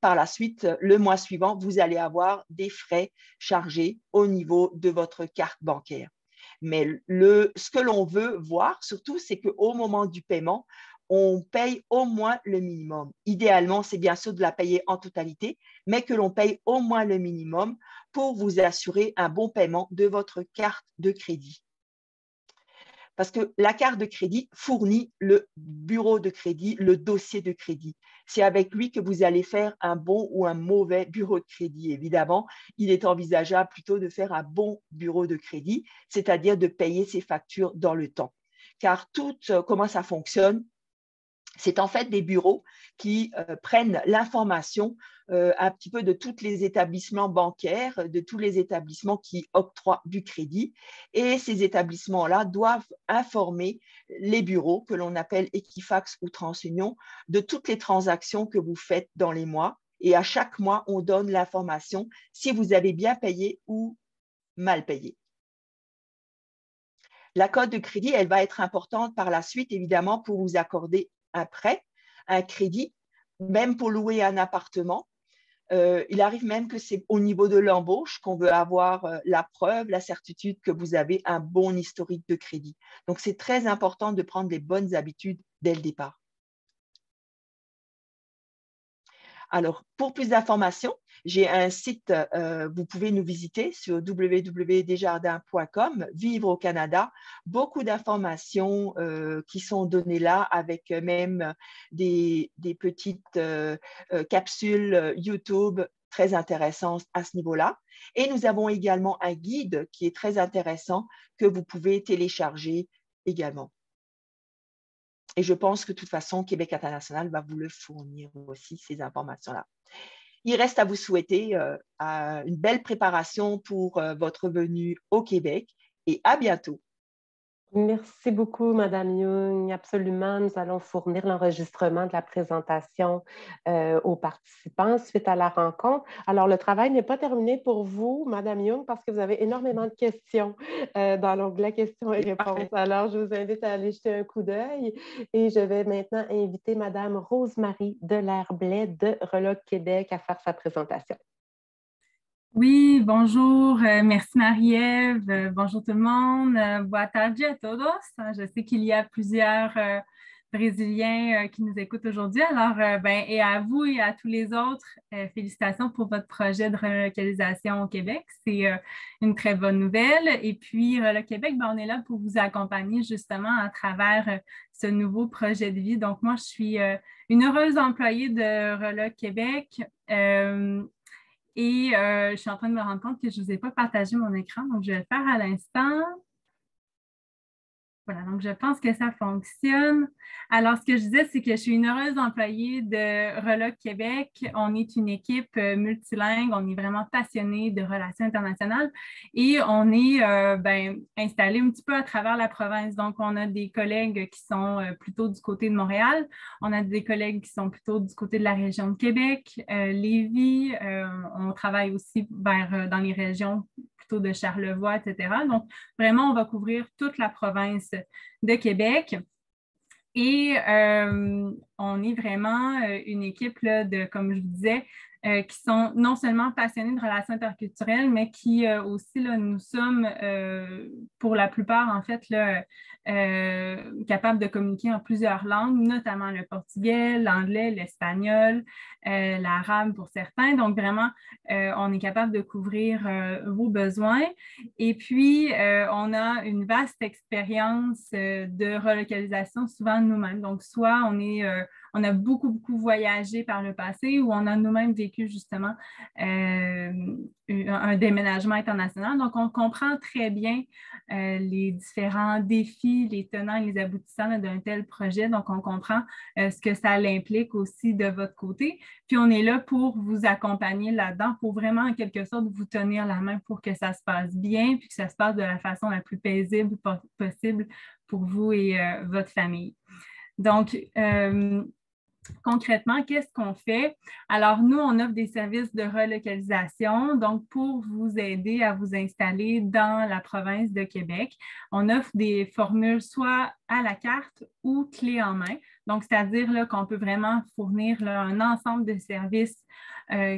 S7: par la suite, le mois suivant, vous allez avoir des frais chargés au niveau de votre carte bancaire. Mais ce que l'on veut voir, surtout, c'est qu'au moment du paiement, on paye au moins le minimum. Idéalement, c'est bien sûr de la payer en totalité, mais que l'on paye au moins le minimum pour vous assurer un bon paiement de votre carte de crédit. Parce que la carte de crédit fournit le bureau de crédit, le dossier de crédit. C'est avec lui que vous allez faire un bon ou un mauvais bureau de crédit. Évidemment, il est envisageable plutôt de faire un bon bureau de crédit, c'est-à-dire de payer ses factures dans le temps. Car comment ça fonctionne? C'est en fait des bureaux qui prennent l'information un petit peu de tous les établissements bancaires, de tous les établissements qui octroient du crédit. Et ces établissements-là doivent informer les bureaux que l'on appelle Equifax ou TransUnion de toutes les transactions que vous faites dans les mois. Et à chaque mois, on donne l'information si vous avez bien payé ou mal payé. La cote de crédit, elle va être importante par la suite, évidemment, pour vous accorder un prêt, un crédit, même pour louer un appartement. Il arrive même que c'est au niveau de l'embauche qu'on veut avoir la preuve, la certitude que vous avez un bon historique de crédit. Donc, c'est très important de prendre les bonnes habitudes dès le départ. Alors, pour plus d'informations, j'ai un site, vous pouvez nous visiter sur www.desjardins.com, Vivre au Canada. Beaucoup d'informations qui sont données là, avec même des petites capsules YouTube très intéressantes à ce niveau-là. Et nous avons également un guide qui est très intéressant que vous pouvez télécharger également. Et je pense que de toute façon, Québec International va vous le fournir aussi, ces informations-là. Il reste à vous souhaiter une belle préparation pour votre venue au Québec et à bientôt.
S1: Merci beaucoup, Madame Young. Absolument, nous allons fournir l'enregistrement de la présentation aux participants suite à la rencontre. Alors, le travail n'est pas terminé pour vous, Madame Young, parce que vous avez énormément de questions dans l'onglet questions et réponses. Alors, je vous invite à aller jeter un coup d'œil et je vais maintenant inviter Madame Rose-Marie Delaire-Blais de Reloc Québec à faire sa présentation.
S8: Oui, bonjour, merci Marie-Ève, bonjour tout le monde, boa tarde a todos. Je sais qu'il y a plusieurs Brésiliens qui nous écoutent aujourd'hui, alors et à vous et à tous les autres, félicitations pour votre projet de relocalisation au Québec, c'est une très bonne nouvelle. Et puis Reloc Québec, on est là pour vous accompagner justement à travers ce nouveau projet de vie. Donc moi, je suis une heureuse employée de Reloc Québec. Et je suis en train de me rendre compte que je ne vous ai pas partagé mon écran, donc je vais le faire à l'instant. Voilà, donc je pense que ça fonctionne. Alors, ce que je disais, c'est que je suis une heureuse employée de Reloc Québec. On est une équipe multilingue, on est vraiment passionnés de relations internationales et on est installés un petit peu à travers la province. Donc, on a des collègues qui sont plutôt du côté de Montréal, on a des collègues qui sont plutôt du côté de la région de Québec, Lévis, on travaille aussi dans les régions plutôt de Charlevoix, etc. Donc, vraiment, on va couvrir toute la province de Québec. Et on est vraiment une équipe là, comme je vous disais, qui sont non seulement passionnés de relations interculturelles, mais qui aussi, là, nous sommes, pour la plupart, en fait, là, capables de communiquer en plusieurs langues, notamment le portugais, l'anglais, l'espagnol, l'arabe pour certains. Donc, vraiment, on est capable de couvrir vos besoins. Et puis, on a une vaste expérience de relocalisation, souvent nous-mêmes. Donc, soit on a beaucoup voyagé par le passé ou on a nous-mêmes vécu justement un déménagement international. Donc, on comprend très bien les différents défis, les tenants et les aboutissants d'un tel projet. Donc, on comprend ce que ça implique aussi de votre côté. Puis, on est là pour vous accompagner là-dedans, pour vraiment, en quelque sorte, vous tenir la main pour que ça se passe bien, puis que ça se passe de la façon la plus paisible possible pour vous et votre famille. Donc, concrètement, qu'est-ce qu'on fait? Alors, nous, on offre des services de relocalisation, donc pour vous aider à vous installer dans la province de Québec. On offre des formules soit à la carte ou clé en main. Donc, c'est-à-dire qu'on peut vraiment fournir là, un ensemble de services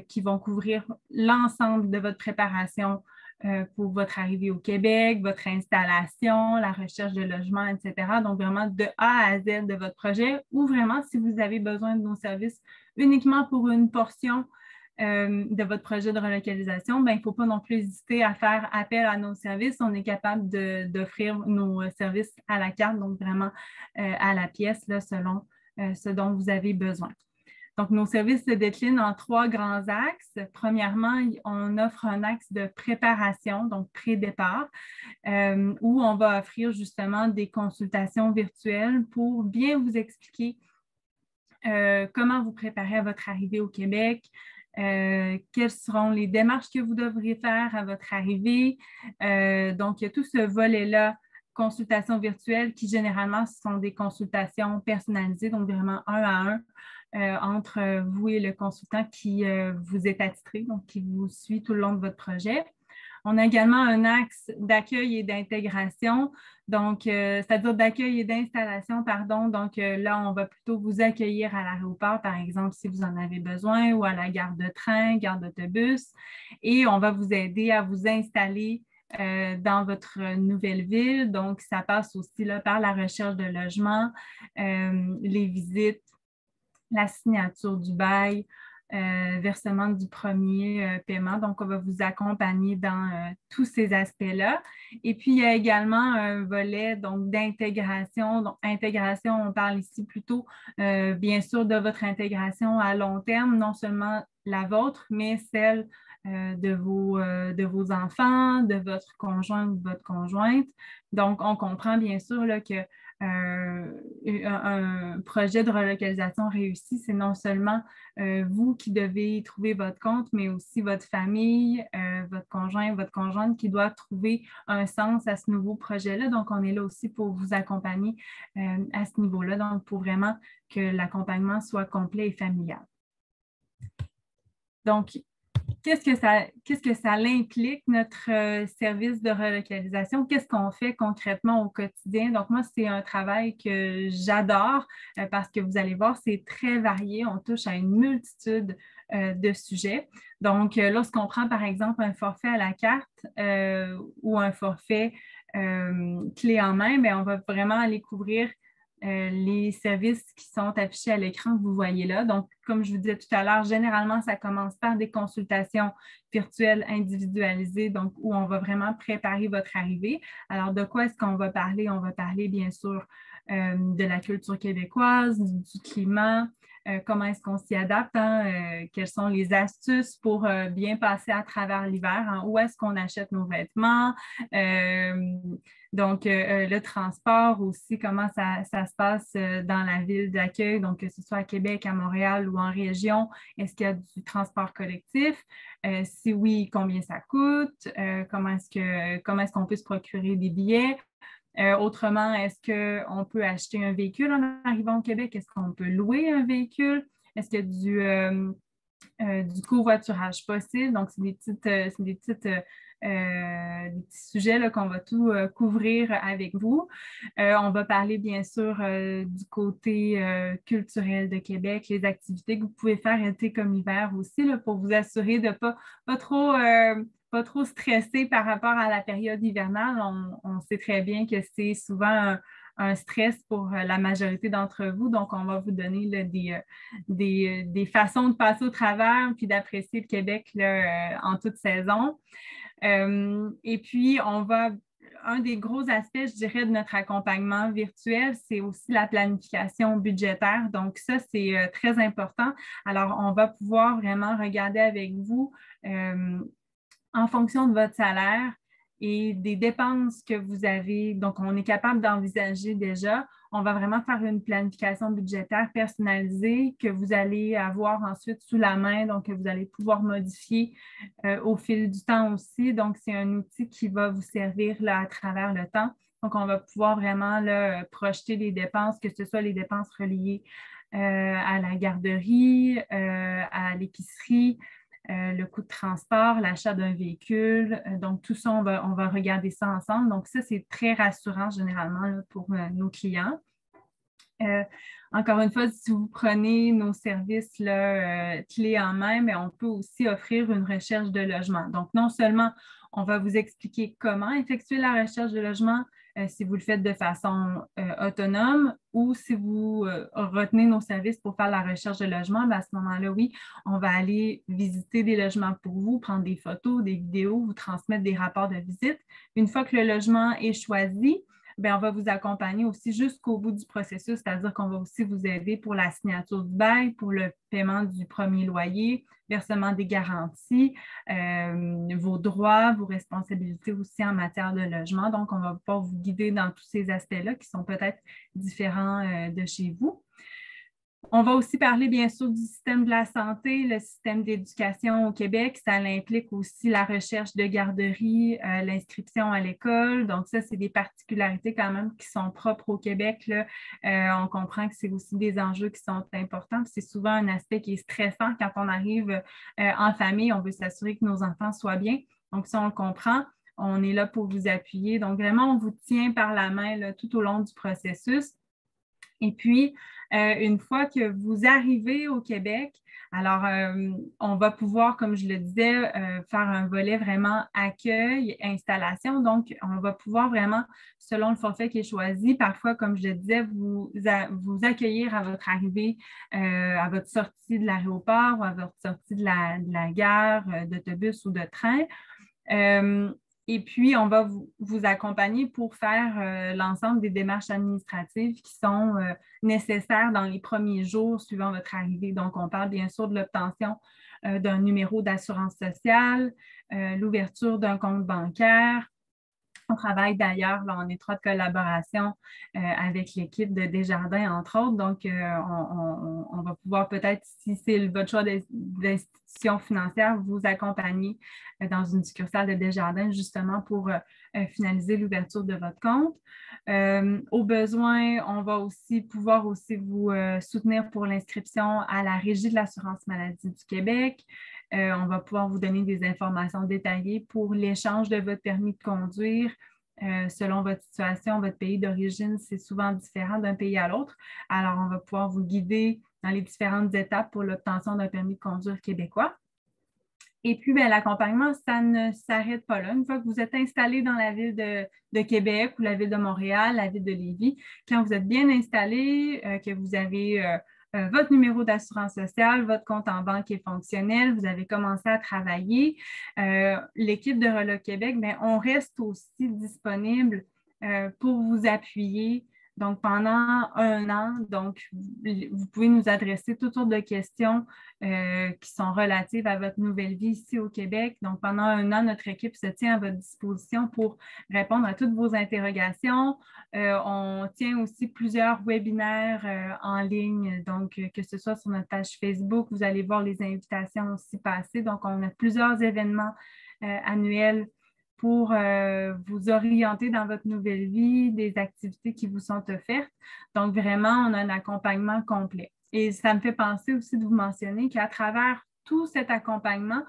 S8: qui vont couvrir l'ensemble de votre préparation pour votre arrivée au Québec, votre installation, la recherche de logement, etc. Donc, vraiment de A à Z de votre projet ou vraiment, si vous avez besoin de nos services uniquement pour une portion de votre projet de relocalisation, il ne faut pas non plus hésiter à faire appel à nos services. On est capable d'offrir nos services à la carte, donc vraiment à la pièce, là, selon ce dont vous avez besoin. Donc, nos services se déclinent en 3 grands axes. Premièrement, on offre un axe de préparation, donc pré-départ, où on va offrir justement des consultations virtuelles pour bien vous expliquer comment vous préparez à votre arrivée au Québec, quelles seront les démarches que vous devrez faire à votre arrivée. Donc, il y a tout ce volet-là, consultations virtuelles, qui généralement sont des consultations personnalisées, donc vraiment un à un entre vous et le consultant qui vous est attitré, donc qui vous suit tout le long de votre projet. On a également un axe d'accueil et d'intégration, donc c'est-à-dire d'accueil et d'installation, pardon. Donc là, on va plutôt vous accueillir à l'aéroport, par exemple, si vous en avez besoin, ou à la gare de train, gare d'autobus, et on va vous aider à vous installer dans votre nouvelle ville. Donc, ça passe aussi là, par la recherche de logement, les visites, la signature du bail, versement du premier paiement. Donc, on va vous accompagner dans tous ces aspects-là. Et puis, il y a également un volet d'intégration. Donc, intégration, on parle ici plutôt, bien sûr, de votre intégration à long terme, non seulement la vôtre, mais celle de vos enfants, de votre conjoint ou de votre conjointe. Donc, on comprend bien sûr là, que un projet de relocalisation réussi, c'est non seulement vous qui devez trouver votre compte, mais aussi votre famille, votre conjoint, votre conjointe qui doit trouver un sens à ce nouveau projet-là. Donc, on est là aussi pour vous accompagner à ce niveau-là, donc pour vraiment que l'accompagnement soit complet et familial. Donc, qu'est-ce que ça implique, notre service de relocalisation? Qu'est-ce qu'on fait concrètement au quotidien? Donc, moi, c'est un travail que j'adore parce que vous allez voir, c'est très varié. On touche à une multitude de sujets. Donc, lorsqu'on prend, par exemple, un forfait à la carte ou un forfait clé en main, bien, on va vraiment aller couvrir les services qui sont affichés à l'écran que vous voyez là. Donc, comme je vous disais tout à l'heure, généralement, ça commence par des consultations virtuelles individualisées, donc où on va vraiment préparer votre arrivée. Alors, de quoi est-ce qu'on va parler? On va parler, bien sûr, de la culture québécoise, du climat, comment est-ce qu'on s'y adapte, hein? Quelles sont les astuces pour bien passer à travers l'hiver, hein? Où est-ce qu'on achète nos vêtements, donc le transport aussi, comment ça se passe dans la ville d'accueil, donc que ce soit à Québec, à Montréal ou en région, est-ce qu'il y a du transport collectif? Si oui, combien ça coûte? Comment est-ce qu'on peut se procurer des billets? Autrement, est-ce qu'on peut acheter un véhicule en arrivant au Québec? Est-ce qu'on peut louer un véhicule? Est-ce qu'il y a du covoiturage possible? Donc, c'est des petits sujets qu'on va tout couvrir avec vous. On va parler bien sûr du côté culturel de Québec, les activités que vous pouvez faire été comme hiver aussi là, pour vous assurer de ne pas trop stressé par rapport à la période hivernale. On sait très bien que c'est souvent un stress pour la majorité d'entre vous. Donc, on va vous donner là, des façons de passer au travers puis d'apprécier le Québec là, en toute saison. Et puis, un des gros aspects, je dirais, de notre accompagnement virtuel, c'est aussi la planification budgétaire. Donc, ça, c'est très important. Alors, on va pouvoir vraiment regarder avec vous en fonction de votre salaire et des dépenses que vous avez. Donc, on est capable d'envisager déjà. On va vraiment faire une planification budgétaire personnalisée que vous allez avoir ensuite sous la main, donc que vous allez pouvoir modifier au fil du temps aussi. Donc, c'est un outil qui va vous servir là, à travers le temps. Donc, on va pouvoir vraiment là, projeter les dépenses, que ce soit les dépenses reliées à la garderie, à l'épicerie, le coût de transport, l'achat d'un véhicule. Donc, tout ça, on va regarder ça ensemble. Donc, ça, c'est très rassurant généralement là, pour nos clients. Encore une fois, si vous prenez nos services là, clés en main, mais on peut aussi offrir une recherche de logement. Donc, non seulement on va vous expliquer comment effectuer la recherche de logement, si vous le faites de façon autonome ou si vous retenez nos services pour faire la recherche de logement, bien à ce moment-là, oui, on va aller visiter des logements pour vous, prendre des photos, des vidéos, vous transmettre des rapports de visite. Une fois que le logement est choisi, bien, on va vous accompagner aussi jusqu'au bout du processus, c'est-à-dire qu'on va aussi vous aider pour la signature du bail, pour le paiement du premier loyer, versement des garanties, vos droits, vos responsabilités aussi en matière de logement. Donc, on va pouvoir vous guider dans tous ces aspects-là qui sont peut-être différents de chez vous. On va aussi parler, bien sûr, du système de la santé, le système d'éducation au Québec. Ça implique aussi la recherche de garderies, l'inscription à l'école. Donc, ça, c'est des particularités quand même qui sont propres au Québec, là. On comprend que c'est aussi des enjeux qui sont importants. C'est souvent un aspect qui est stressant quand on arrive en famille. On veut s'assurer que nos enfants soient bien. Donc, ça, on le comprend. On est là pour vous appuyer. Donc, vraiment, on vous tient par la main là, tout au long du processus. Et puis, une fois que vous arrivez au Québec, alors on va pouvoir, comme je le disais, faire un volet vraiment accueil, installation. Donc, on va pouvoir vraiment, selon le forfait qui est choisi, parfois, comme je le disais, vous accueillir à votre arrivée, à votre sortie de l'aéroport ou à votre sortie de la gare, d'autobus ou de train. Et puis, on va vous accompagner pour faire l'ensemble des démarches administratives qui sont nécessaires dans les premiers jours suivant votre arrivée. Donc, on parle bien sûr de l'obtention d'un numéro d'assurance sociale, l'ouverture d'un compte bancaire. On travaille d'ailleurs en étroite collaboration avec l'équipe de Desjardins, entre autres. Donc, on va pouvoir peut-être, si c'est votre choix d'institution financière, vous accompagner dans une succursale de Desjardins justement pour finaliser l'ouverture de votre compte. Au besoin, on va aussi pouvoir aussi vous soutenir pour l'inscription à la Régie de l'assurance maladie du Québec. On va pouvoir vous donner des informations détaillées pour l'échange de votre permis de conduire. Selon votre situation, votre pays d'origine, c'est souvent différent d'un pays à l'autre. Alors, on va pouvoir vous guider dans les différentes étapes pour l'obtention d'un permis de conduire québécois. Et puis, l'accompagnement, ça ne s'arrête pas là. Une fois que vous êtes installé dans la ville de Québec ou la ville de Montréal, la ville de Lévis, quand vous êtes bien installé, que vous avez votre numéro d'assurance sociale, votre compte en banque est fonctionnel, vous avez commencé à travailler, l'équipe de Reloc Québec, on reste aussi disponible pour vous appuyer. Donc, pendant 1 an, donc, vous pouvez nous adresser toutes sortes de questions qui sont relatives à votre nouvelle vie ici au Québec. Donc, pendant 1 an, notre équipe se tient à votre disposition pour répondre à toutes vos interrogations. On tient aussi plusieurs webinaires en ligne, donc que ce soit sur notre page Facebook, vous allez voir les invitations aussi passer. Donc, on a plusieurs événements annuels pour vous orienter dans votre nouvelle vie, des activités qui vous sont offertes. Donc, vraiment, on a un accompagnement complet. Et ça me fait penser aussi de vous mentionner qu'à travers tout cet accompagnement,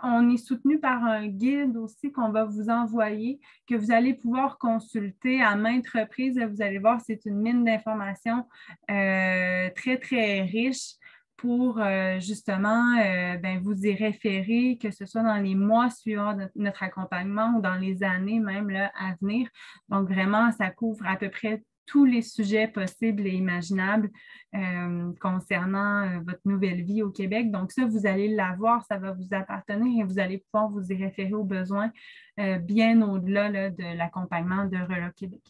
S8: on est soutenu par un guide aussi qu'on va vous envoyer, que vous allez pouvoir consulter à maintes reprises. Vous allez voir, c'est une mine d'informations très, très riche pour justement vous y référer, que ce soit dans les mois suivant notre accompagnement ou dans les années même là, à venir. Donc, vraiment, ça couvre à peu près tous les sujets possibles et imaginables concernant votre nouvelle vie au Québec. Donc, ça, vous allez l'avoir, ça va vous appartenir et vous allez pouvoir vous y référer aux besoins bien au-delà là, de l'accompagnement de Reloc Québec.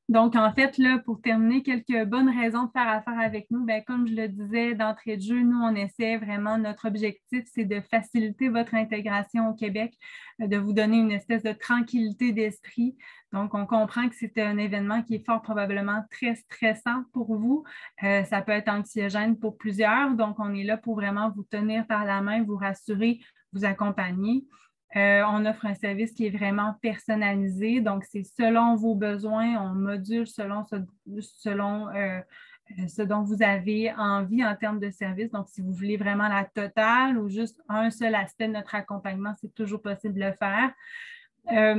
S8: Donc, en fait, là, pour terminer, quelques bonnes raisons de faire affaire avec nous. Comme je le disais d'entrée de jeu, nous, on essaie vraiment, notre objectif, c'est de faciliter votre intégration au Québec, de vous donner une espèce de tranquillité d'esprit. Donc, on comprend que c'est un événement qui est fort probablement très stressant pour vous. Ça peut être anxiogène pour plusieurs. Donc, on est là pour vraiment vous tenir par la main, vous rassurer, vous accompagner. On offre un service qui est vraiment personnalisé, donc c'est selon vos besoins, on module selon ce dont vous avez envie en termes de service. Donc, si vous voulez vraiment la totale ou juste un seul aspect de notre accompagnement, c'est toujours possible de le faire.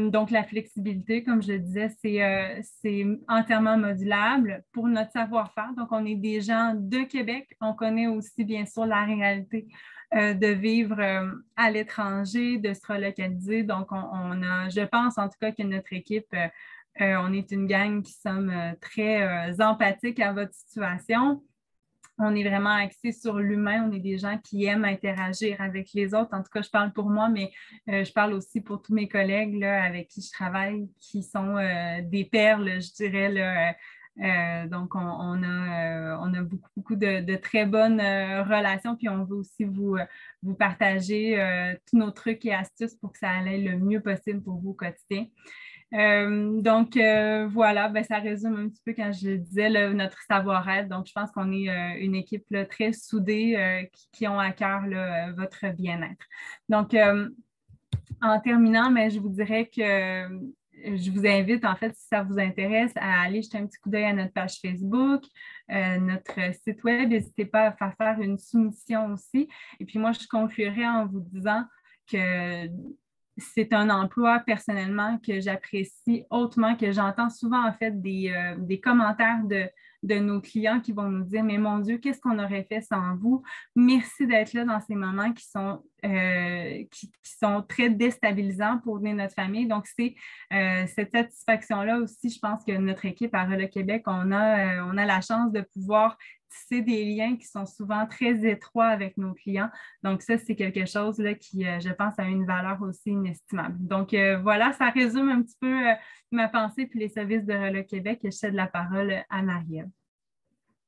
S8: Donc, la flexibilité, comme je le disais, c'est entièrement modulable pour notre savoir-faire. Donc, on est des gens de Québec. On connaît aussi, bien sûr, la réalité de vivre à l'étranger, de se relocaliser. Donc, je pense en tout cas que notre équipe, on est une gang qui sommes très empathiques à votre situation. On est vraiment axé sur l'humain. On est des gens qui aiment interagir avec les autres. En tout cas, je parle pour moi, mais je parle aussi pour tous mes collègues là, avec qui je travaille, qui sont des perles, je dirais, là, donc, on a beaucoup de très bonnes relations, puis on veut aussi vous partager tous nos trucs et astuces pour que ça aille le mieux possible pour vous au quotidien. Voilà, ben, ça résume un petit peu quand je disais notre savoir-être. Donc, je pense qu'on est une équipe là, très soudée qui ont à cœur là, votre bien-être. Donc, en terminant, mais je vous dirais que je vous invite, en fait, si ça vous intéresse, à aller jeter un petit coup d'œil à notre page Facebook, notre site web. N'hésitez pas à faire une soumission aussi. Et puis moi, je conclurai en vous disant que c'est un emploi personnellement que j'apprécie hautement, que j'entends souvent en fait des commentaires de nos clients qui vont nous dire « Mais mon Dieu, qu'est-ce qu'on aurait fait sans vous? Merci d'être là dans ces moments qui sont très déstabilisants pour notre famille. » Donc, c'est cette satisfaction-là aussi, je pense que notre équipe à Relo Québec, on a la chance de pouvoir tisser des liens qui sont souvent très étroits avec nos clients. Donc, ça, c'est quelque chose là, qui, je pense, a une valeur aussi inestimable. Donc, voilà, ça résume un petit peu ma pensée puis les services de Relo Québec. Je cède la parole à Marie-Ève.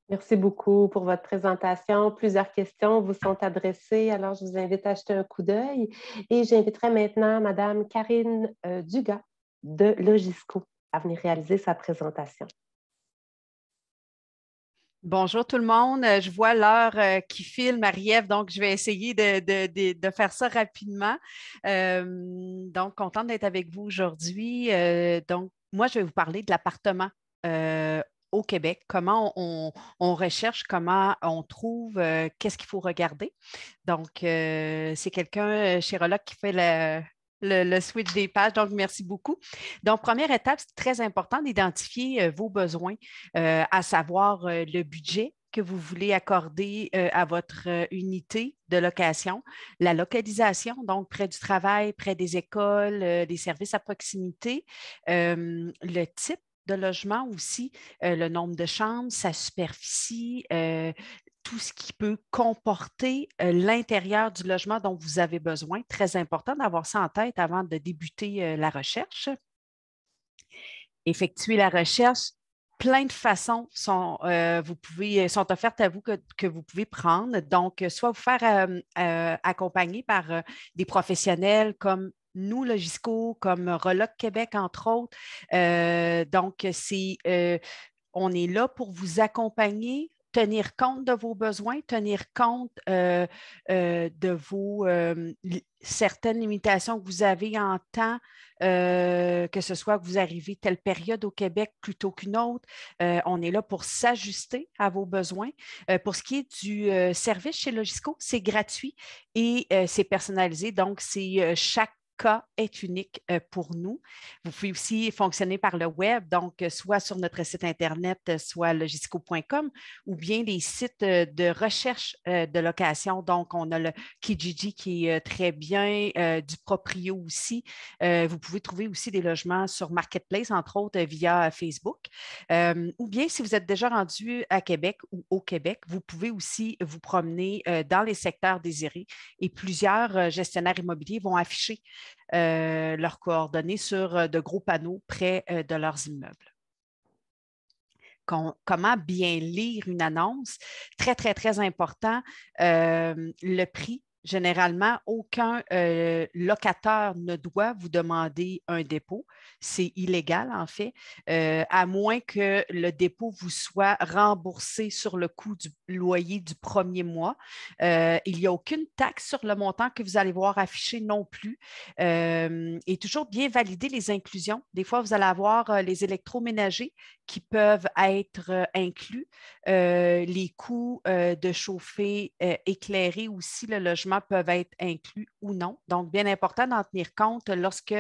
S1: Merci beaucoup pour votre présentation. Plusieurs questions vous sont adressées, alors je vous invite à jeter un coup d'œil. Et j'inviterai maintenant Mme Karine Dugas de Logisco à venir réaliser sa présentation.
S9: Bonjour tout le monde. Je vois l'heure qui file, Marie-Ève, donc je vais essayer de faire ça rapidement. Donc, contente d'être avec vous aujourd'hui. Donc, moi, je vais vous parler de l'appartement au Québec, comment on recherche, comment on trouve, qu'est-ce qu'il faut regarder. Donc, c'est quelqu'un chez Relo qui fait le switch des pages. Donc, merci beaucoup. Donc, première étape, c'est très important d'identifier vos besoins, à savoir le budget que vous voulez accorder à votre unité de location, la localisation, donc près du travail, près des écoles, des services à proximité, le type de logement aussi, le nombre de chambres, sa superficie, tout ce qui peut comporter l'intérieur du logement dont vous avez besoin. Très important d'avoir ça en tête avant de débuter la recherche. Effectuer la recherche. Plein de façons sont offertes à vous que vous pouvez prendre. Donc, soit vous faire accompagner par des professionnels comme nous, Logisco, comme Relo Québec, entre autres. Donc, on est là pour vous accompagner, tenir compte de vos besoins, tenir compte de vos certaines limitations que vous avez en temps, que ce soit que vous arrivez telle période au Québec plutôt qu'une autre. On est là pour s'ajuster à vos besoins. Pour ce qui est du service chez Logisco, c'est gratuit et c'est personnalisé. Donc, c'est chaque cas est unique pour nous. Vous pouvez aussi fonctionner par le web, donc soit sur notre site Internet, soit logisco.com, ou bien les sites de recherche de location. Donc, on a le Kijiji qui est très bien, du Proprio aussi. Vous pouvez trouver aussi des logements sur Marketplace, entre autres, via Facebook. Ou bien, si vous êtes déjà rendu à Québec ou au Québec, vous pouvez aussi vous promener dans les secteurs désirés et plusieurs gestionnaires immobiliers vont afficher leurs coordonnées sur de gros panneaux près de leurs immeubles. Comment bien lire une annonce? Très, très, très important. Le prix. Généralement, aucun locataire ne doit vous demander un dépôt. C'est illégal, en fait, à moins que le dépôt vous soit remboursé sur le coût du loyer du premier mois. Il n'y a aucune taxe sur le montant que vous allez voir affiché non plus. Et toujours bien valider les inclusions. Des fois, vous allez avoir les électroménagers qui peuvent être inclus. Les coûts de chauffer, éclairer aussi le logement peuvent être inclus ou non. Donc, bien important d'en tenir compte lorsque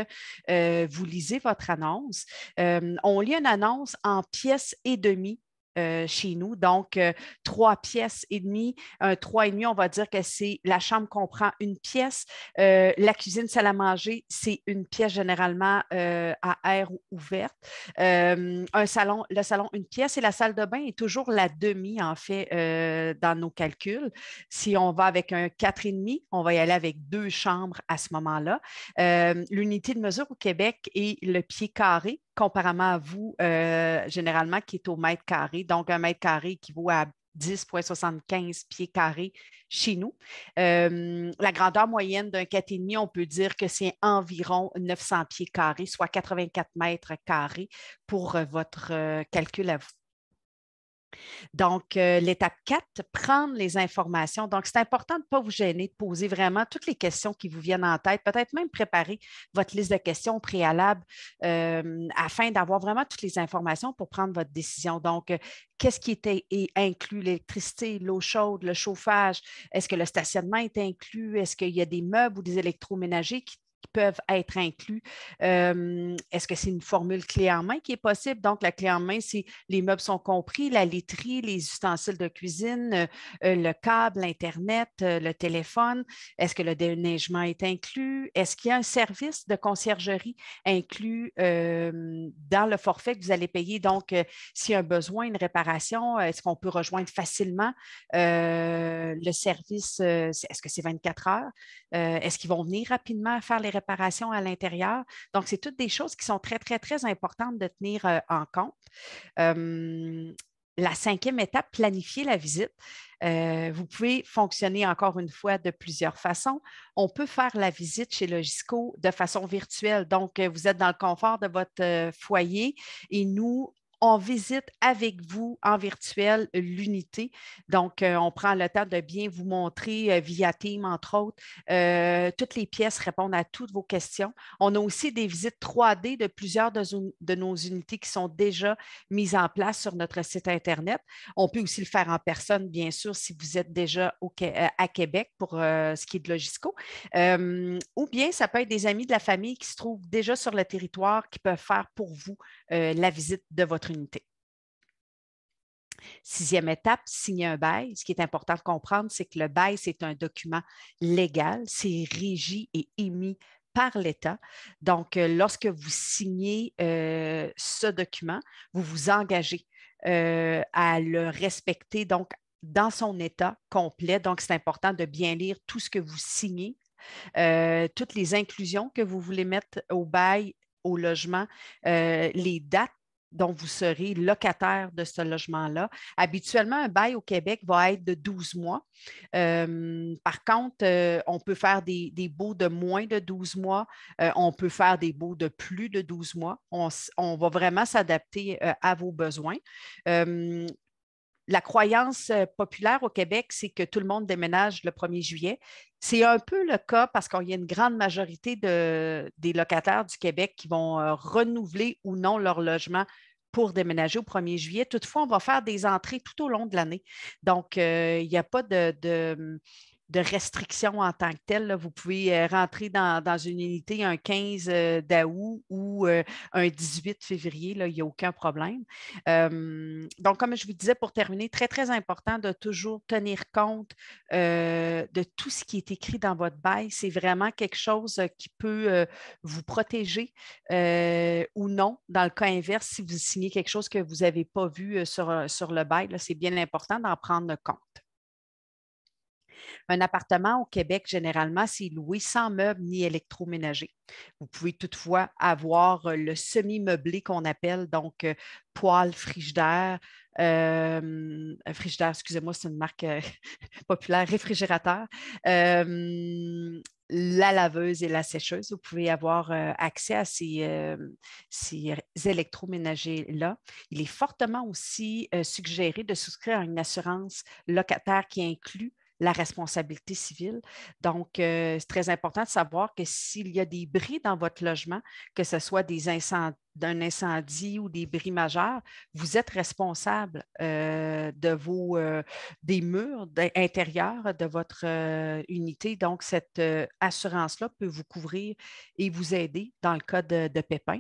S9: vous lisez votre annonce. On lit une annonce en pièces et demie. Chez nous. Donc, 3 pièces et demie, 3,5, on va dire que c'est la chambre comprend une pièce. La cuisine, salle à manger, c'est une pièce généralement à air ouverte. Le salon, une pièce et la salle de bain est toujours la demi, en fait, dans nos calculs. Si on va avec un 4,5, on va y aller avec 2 chambres à ce moment-là. L'unité de mesure au Québec est le pied carré, comparément à vous, généralement, qui est au mètre carré. Donc, un mètre carré équivaut à 10,75 pieds carrés chez nous. La grandeur moyenne d'un 4,5, on peut dire que c'est environ 900 pieds carrés, soit 84 mètres carrés pour votre calcul à vous. Donc, l'étape 4, prendre les informations. Donc, c'est important de ne pas vous gêner, de poser vraiment toutes les questions qui vous viennent en tête, peut-être même préparer votre liste de questions préalables afin d'avoir vraiment toutes les informations pour prendre votre décision. Donc, qu'est-ce qui était inclus? L'électricité, l'eau chaude, le chauffage? Est-ce que le stationnement est inclus? Est-ce qu'il y a des meubles ou des électroménagers qui peuvent être inclus? Est-ce que c'est une formule clé en main qui est possible? Donc, la clé en main, c'est les meubles sont compris, la laiterie, les ustensiles de cuisine, le câble, l'Internet, le téléphone. Est-ce que le déneigement est inclus? Est-ce qu'il y a un service de conciergerie inclus dans le forfait que vous allez payer? Donc, s'il y a un besoin, une réparation, est-ce qu'on peut rejoindre facilement le service? Est-ce que c'est 24 heures? Est-ce qu'ils vont venir rapidement faire les réparations à l'intérieur? Donc, c'est toutes des choses qui sont très, très, très importantes de tenir en compte. La 5e étape, planifier la visite. Vous pouvez fonctionner encore une fois de plusieurs façons. On peut faire la visite chez Logisco de façon virtuelle. Donc, vous êtes dans le confort de votre foyer et nous, on visite avec vous en virtuel l'unité. Donc, on prend le temps de bien vous montrer via Teams, entre autres. Toutes les pièces répondent à toutes vos questions. On a aussi des visites 3D de plusieurs de nos unités qui sont déjà mises en place sur notre site Internet. On peut aussi le faire en personne, bien sûr, si vous êtes déjà à Québec pour ce qui est de Logisco. Ou bien, ça peut être des amis de la famille qui se trouvent déjà sur le territoire qui peuvent faire pour vous la visite de votre unité. 6e étape, signer un bail. Ce qui est important de comprendre, c'est que le bail, c'est un document légal, c'est régi et émis par l'État. Donc, lorsque vous signez ce document, vous vous engagez à le respecter donc dans son état complet. Donc, c'est important de bien lire tout ce que vous signez, toutes les inclusions que vous voulez mettre au bail, au logement, les dates dont vous serez locataire de ce logement-là. Habituellement, un bail au Québec va être de 12 mois. Par contre, on peut faire des baux de moins de 12 mois. On peut faire des baux de plus de 12 mois. On va vraiment s'adapter à vos besoins. La croyance populaire au Québec, c'est que tout le monde déménage le 1er juillet. C'est un peu le cas parce qu'il y a une grande majorité des locataires du Québec qui vont renouveler ou non leur logement pour déménager au 1er juillet. Toutefois, on va faire des entrées tout au long de l'année. Donc, il n'y a pas de restrictions en tant que telles. Là. Vous pouvez rentrer dans une unité un 15 d'août ou un 18 février. Là, il n'y a aucun problème. Donc, comme je vous disais, pour terminer, très, très important de toujours tenir compte de tout ce qui est écrit dans votre bail. C'est vraiment quelque chose qui peut vous protéger ou non. Dans le cas inverse, si vous signez quelque chose que vous n'avez pas vu sur le bail, c'est bien important d'en prendre compte. Un appartement au Québec, généralement, c'est loué sans meubles ni électroménager. Vous pouvez toutefois avoir le semi-meublé qu'on appelle, donc poêle, frigidaire, excusez-moi, c'est une marque populaire, réfrigérateur, la laveuse et la sécheuse. Vous pouvez avoir accès à ces électroménagers-là. Il est fortement aussi suggéré de souscrire à une assurance locataire qui inclut la responsabilité civile. Donc, c'est très important de savoir que s'il y a des bris dans votre logement, que ce soit d'un incendie ou des bris majeurs, vous êtes responsable des murs intérieurs de votre unité. Donc, cette assurance-là peut vous couvrir et vous aider dans le cas de pépins.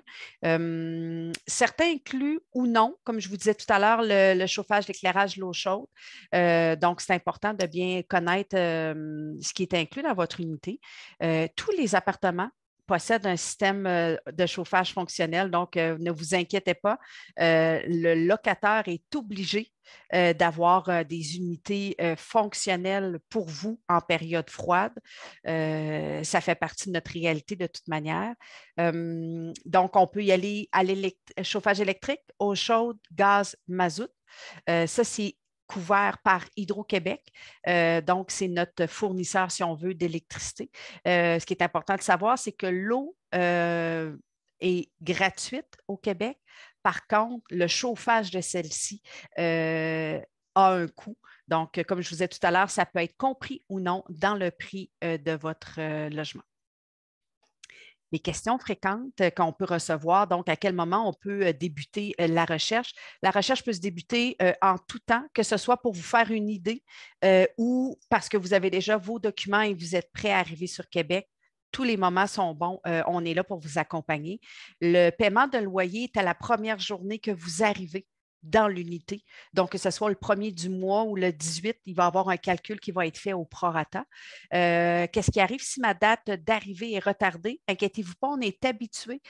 S9: Certains incluent ou non, comme je vous disais tout à l'heure, le chauffage, l'éclairage, l'eau chaude. Donc, c'est important de bien connaître ce qui est inclus dans votre unité. Tous les appartements possèdent un système de chauffage fonctionnel, donc ne vous inquiétez pas. Le locataire est obligé d'avoir des unités fonctionnelles pour vous en période froide. Ça fait partie de notre réalité de toute manière. Donc, on peut y aller à chauffage électrique, eau chaude, gaz, mazout. Ça, c'est couvert par Hydro-Québec. Donc, c'est notre fournisseur, si on veut, d'électricité. Ce qui est important de savoir, c'est que l'eau est gratuite au Québec. Par contre, le chauffage de celle-ci a un coût. Donc, comme je vous disais tout à l'heure, ça peut être compris ou non dans le prix de votre logement. Les questions fréquentes qu'on peut recevoir, donc à quel moment on peut débuter la recherche. La recherche peut se débuter en tout temps, que ce soit pour vous faire une idée ou parce que vous avez déjà vos documents et vous êtes prêt à arriver sur Québec. Tous les moments sont bons. On est là pour vous accompagner. Le paiement de loyer est à la première journée que vous arrivez dans l'unité. Donc, que ce soit le 1er du mois ou le 18, il va y avoir un calcul qui va être fait au prorata. Qu'est-ce qui arrive si ma date d'arrivée est retardée? Inquiétez-vous pas, on est habitué,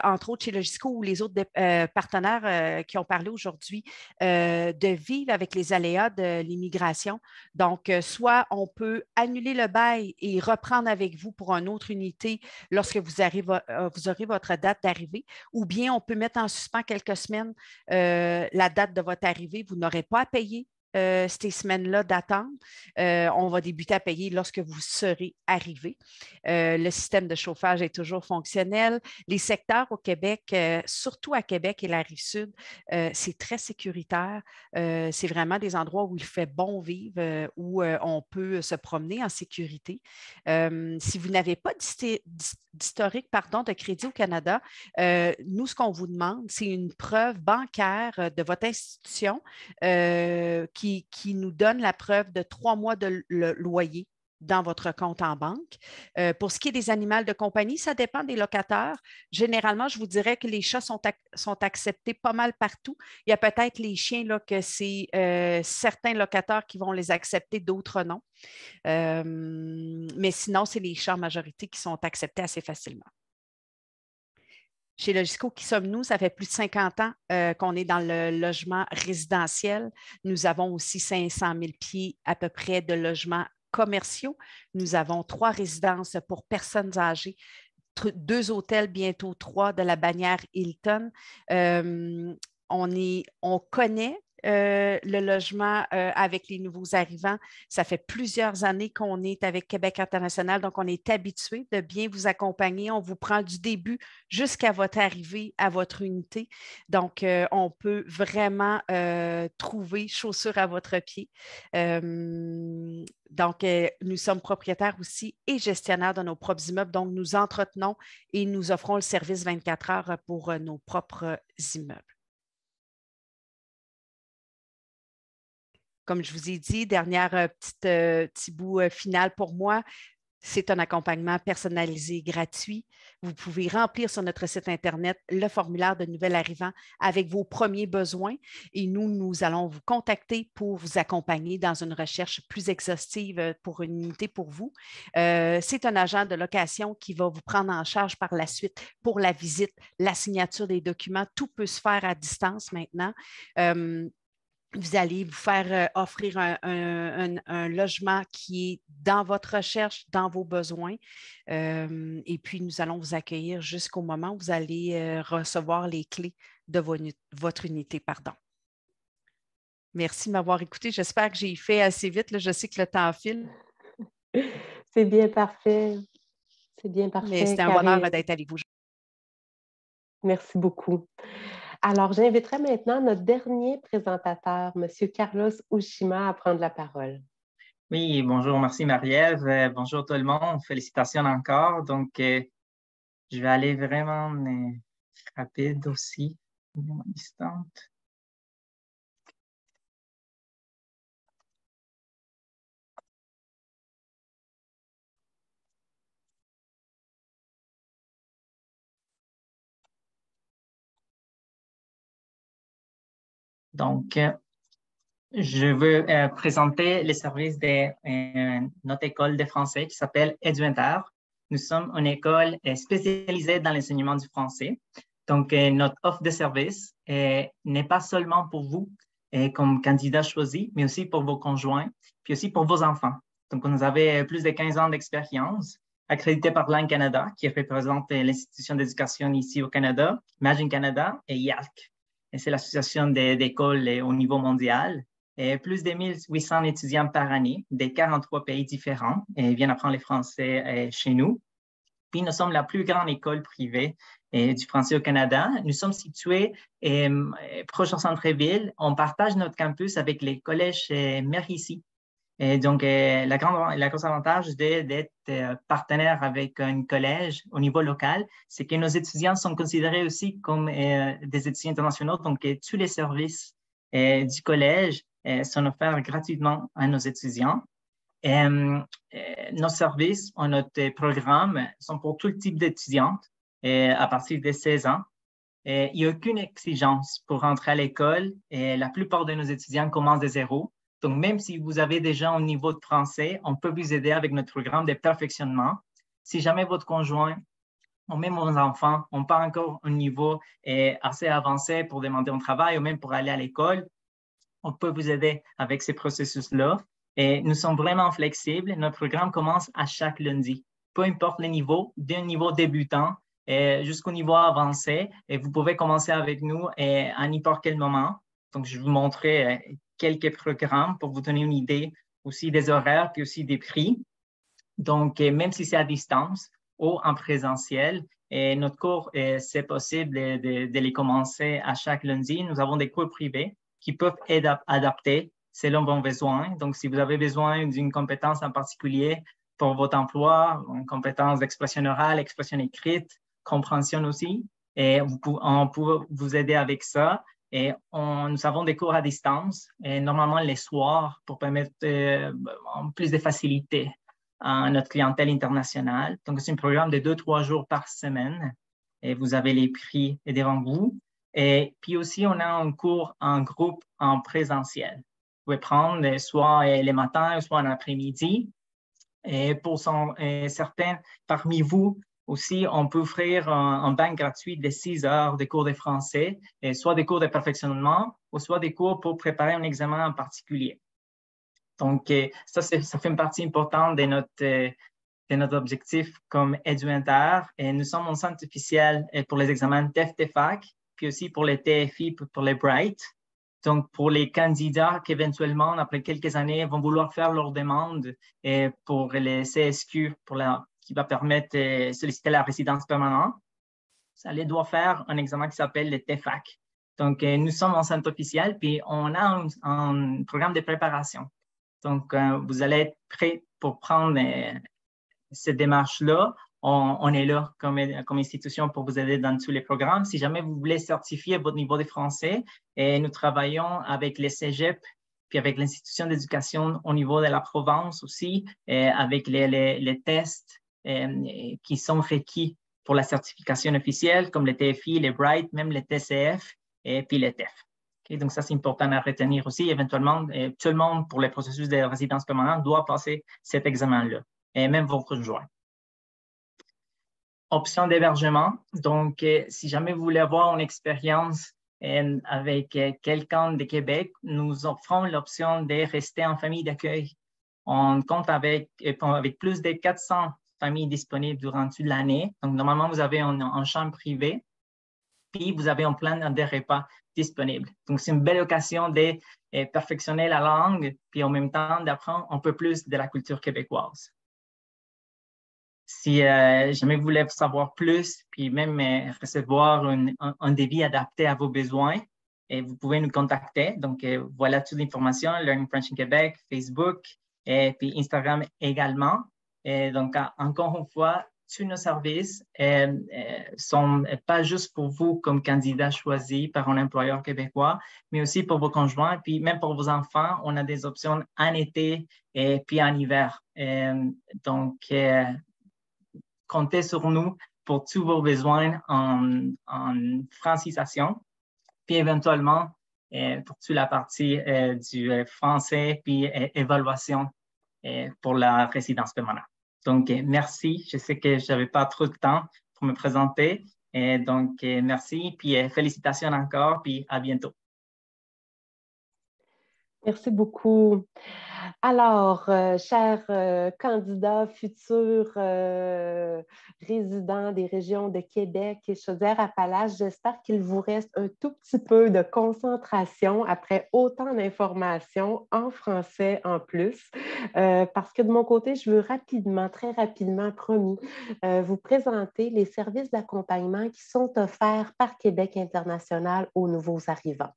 S9: entre autres chez Logisco ou les autres partenaires qui ont parlé aujourd'hui, de vivre avec les aléas de l'immigration. Donc, soit on peut annuler le bail et reprendre avec vous pour une autre unité lorsque vous aurez votre date d'arrivée, ou bien on peut mettre en suspens quelques semaines la date de votre arrivée. Vous n'aurez pas à payer ces semaines-là d'attente. On va débuter à payer lorsque vous serez arrivé. Le système de chauffage est toujours fonctionnel. Les secteurs au Québec, surtout à Québec et la Rive-Sud, c'est très sécuritaire. C'est vraiment des endroits où il fait bon vivre, où on peut se promener en sécurité. Si vous n'avez pas d'historique de crédit au Canada, nous, ce qu'on vous demande, c'est une preuve bancaire de votre institution qui nous donne la preuve de 3 mois de loyer dans votre compte en banque. Pour ce qui est des animaux de compagnie, ça dépend des locataires. Généralement, je vous dirais que les chats sont acceptés pas mal partout. Il y a peut-être les chiens là, que c'est certains locataires qui vont les accepter, d'autres non. Mais sinon, c'est les chats en majorité qui sont acceptés assez facilement. Chez Logisco, qui sommes-nous? Ça fait plus de 50 ans qu'on est dans le logement résidentiel. Nous avons aussi 500 000 pieds à peu près de logements commerciaux. Nous avons 3 résidences pour personnes âgées, 2 hôtels, bientôt 3 de la bannière Hilton. On connaît le logement avec les nouveaux arrivants. Ça fait plusieurs années qu'on est avec Québec International, donc on est habitué de bien vous accompagner. On vous prend du début jusqu'à votre arrivée à votre unité. Donc, on peut vraiment trouver chaussures à votre pied. Donc, nous sommes propriétaires aussi et gestionnaires de nos propres immeubles. Donc, nous entretenons et nous offrons le service 24 heures pour nos propres immeubles. Comme je vous ai dit, dernière petit bout final pour moi, c'est un accompagnement personnalisé et gratuit. Vous pouvez remplir sur notre site Internet le formulaire de nouvel arrivant avec vos premiers besoins et nous allons vous contacter pour vous accompagner dans une recherche plus exhaustive pour une unité pour vous. C'est un agent de location qui va vous prendre en charge par la suite pour la visite, la signature des documents. Tout peut se faire à distance maintenant. Vous allez vous faire offrir un logement qui est dans votre recherche, dans vos besoins. Et puis, nous allons vous accueillir jusqu'au moment où vous allez recevoir les clés de votre unité. Merci de m'avoir écouté. J'espère que j'ai fait assez vite. Là, je sais que le temps file.
S1: C'est bien parfait. C'est bien parfait.
S9: Mais c'était un bonheur d'être avec vous.
S1: Merci beaucoup. Alors, j'inviterai maintenant notre dernier présentateur, M. Carlos Ushima, à prendre la parole.
S10: Oui, bonjour, merci Marie-Ève. Bonjour tout le monde, félicitations encore. Donc, je vais aller vraiment rapide aussi, distante. Donc, je veux présenter les services de notre école de français qui s'appelle EduInter. Nous sommes une école spécialisée dans l'enseignement du français. Donc, notre offre de service n'est pas seulement pour vous comme candidat choisi, mais aussi pour vos conjoints, puis aussi pour vos enfants. Donc, nous avons plus de 15 ans d'expérience, accrédité par Langue Canada, qui représente l'institution d'éducation ici au Canada, Imagine Canada et YALC. C'est l'association d'écoles au niveau mondial. plus de 1800 étudiants par année des 43 pays différents viennent apprendre le français chez nous. Puis nous sommes la plus grande école privée du français au Canada. Nous sommes situés proche au centre-ville. On partage notre campus avec les collèges Mérici. Donc, la grosse avantage d'être partenaire avec un collège au niveau local, c'est que nos étudiants sont considérés aussi comme des étudiants internationaux. Donc, tous les services du collège sont offerts gratuitement à nos étudiants. Nos services, notre programme sont pour tout type d'étudiants à partir de 16 ans. Il n'y a aucune exigence pour rentrer à l'école. La plupart de nos étudiants commencent de zéro. Donc, même si vous avez déjà un niveau de français, on peut vous aider avec notre programme de perfectionnement. Si jamais votre conjoint ou même vos enfants n'ont pas encore un niveau assez avancé pour demander un travail ou même pour aller à l'école, on peut vous aider avec ces processus-là. Et nous sommes vraiment flexibles. Notre programme commence à chaque lundi. Peu importe le niveau, d'un niveau débutant jusqu'au niveau avancé. Et vous pouvez commencer avec nous à n'importe quel moment. Donc, je vais vous montrer quelques programmes pour vous donner une idée aussi des horaires puis aussi des prix. Donc, même si c'est à distance ou en présentiel, notre cours, c'est possible de les commencer à chaque lundi. Nous avons des cours privés qui peuvent être adaptés selon vos besoins. Donc, si vous avez besoin d'une compétence en particulier pour votre emploi, une compétence d'expression orale, expression écrite, compréhension aussi, on peut vous aider avec ça. Et nous avons des cours à distance, normalement les soirs, pour permettre plus de facilité à notre clientèle internationale. Donc, c'est un programme de 2-3 jours par semaine. Et vous avez les prix devant vous. Et puis aussi, on a un cours en groupe en présentiel. Vous pouvez prendre soit les matins, soit en après-midi. Et pour certains parmi vous, aussi, on peut offrir un banc gratuit de 6 heures de cours de français, soit des cours de perfectionnement ou soit des cours pour préparer un examen en particulier. Donc, ça fait une partie importante de notre objectif comme EduInter. Et nous sommes un centre officiel pour les examens TEF-TEFAC, puis aussi pour les TFI, pour les Bright. Donc, pour les candidats qui éventuellement, après quelques années, vont vouloir faire leur demande pour les CSQ, qui va permettre de solliciter la résidence permanente, ça les doit faire un examen qui s'appelle le TEFAC. Donc, nous sommes en centre officiel, puis on a un programme de préparation. Donc, vous allez être prêt pour prendre cette démarche-là. On est là comme institution pour vous aider dans tous les programmes. Si jamais vous voulez certifier votre niveau de français, nous travaillons avec les cégep puis avec l'institution d'éducation au niveau de la Provence aussi, avec les tests qui sont requis pour la certification officielle, comme les TFI, les Bright, même les TCF et puis les TEF. Okay? Donc, ça, c'est important à retenir aussi. Éventuellement, tout le monde pour les processus de résidence permanente doit passer cet examen-là, et même vos conjoints. Option d'hébergement. Donc, si jamais vous voulez avoir une expérience avec quelqu'un de Québec, nous offrons l'option de rester en famille d'accueil. On compte avec plus de 400 familles disponibles durant toute l'année. Donc, normalement, vous avez une chambre privée, puis vous avez un plan de repas disponible. Donc, c'est une belle occasion de perfectionner la langue, puis en même temps d'apprendre un peu plus de la culture québécoise. Si jamais vous voulez savoir plus, puis même recevoir un devis adapté à vos besoins, vous pouvez nous contacter. Donc, voilà toute l'information, Learning French in Québec, Facebook, et puis Instagram également. Et donc, encore une fois, tous nos services sont pas juste pour vous comme candidat choisi par un employeur québécois, mais aussi pour vos conjoints, puis même pour vos enfants. On a des options en été et puis en hiver. Donc, comptez sur nous pour tous vos besoins en francisation, puis éventuellement pour toute la partie du français, puis évaluation pour la résidence permanente. Donc, merci. Je sais que je n'avais pas trop de temps pour me présenter. Donc, merci, puis félicitations encore, puis à bientôt.
S1: Merci beaucoup. Alors, chers candidats, futurs résidents des régions de Québec et Chaudière-Appalaches, j'espère qu'il vous reste un tout petit peu de concentration après autant d'informations en français en plus, parce que de mon côté, je veux rapidement, très rapidement, promis, vous présenter les services d'accompagnement qui sont offerts par Québec International aux nouveaux arrivants.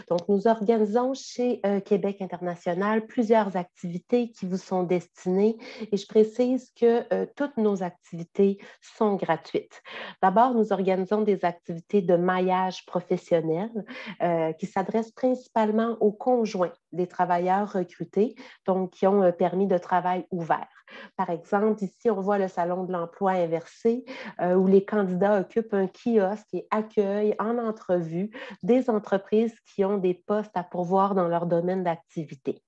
S1: Donc, nous organisons chez Québec International plusieurs activités qui vous sont destinées et je précise que toutes nos activités sont gratuites. D'abord, nous organisons des activités de maillage professionnel qui s'adressent principalement aux conjoints des travailleurs recrutés, donc qui ont un permis de travail ouvert. Par exemple, ici, on voit le salon de l'emploi inversé où les candidats occupent un kiosque et accueillent en entrevue des entreprises qui ont des postes à pourvoir dans leur domaine d'activité.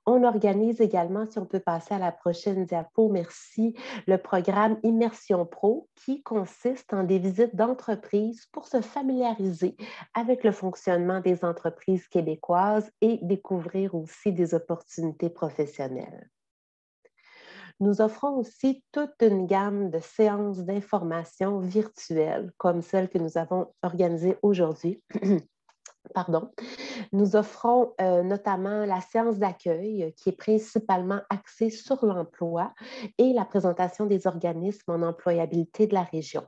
S1: On organise également, si on peut passer à la prochaine diapo, merci, le programme Immersion Pro qui consiste en des visites d'entreprises pour se familiariser avec le fonctionnement des entreprises québécoises et découvrir aussi des opportunités professionnelles. Nous offrons aussi toute une gamme de séances d'information virtuelles comme celle que nous avons organisée aujourd'hui. Pardon. Nous offrons notamment la séance d'accueil qui est principalement axée sur l'emploi et la présentation des organismes en employabilité de la région.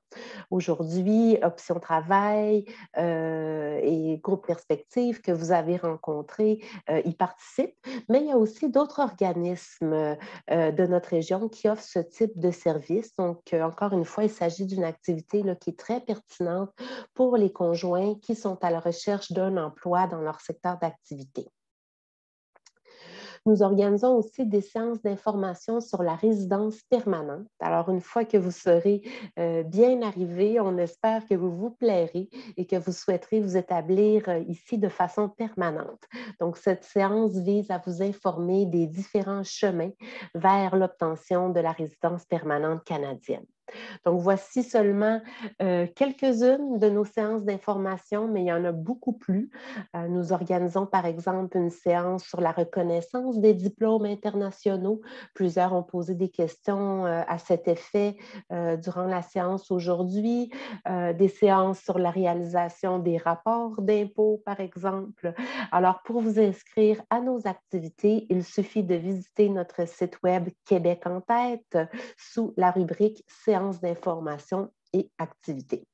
S1: Aujourd'hui, Option Travail et Groupe Perspective que vous avez rencontrés y participent, mais il y a aussi d'autres organismes de notre région qui offrent ce type de service. Donc, encore une fois, il s'agit d'une activité là, qui est très pertinente pour les conjoints qui sont à la recherche d'un emploi dans leur secteur d'activité. Nous organisons aussi des séances d'information sur la résidence permanente. Alors, une fois que vous serez bien arrivé, on espère que vous vous plairez et que vous souhaiterez vous établir ici de façon permanente. Donc, cette séance vise à vous informer des différents chemins vers l'obtention de la résidence permanente canadienne. Donc, voici seulement quelques-unes de nos séances d'information, mais il y en a beaucoup plus. Nous organisons, par exemple, une séance sur la reconnaissance des diplômes internationaux. Plusieurs ont posé des questions à cet effet durant la séance aujourd'hui. Des séances sur la réalisation des rapports d'impôts, par exemple. Alors, pour vous inscrire à nos activités, il suffit de visiter notre site web Québec en tête sous la rubrique séances d'information et activités.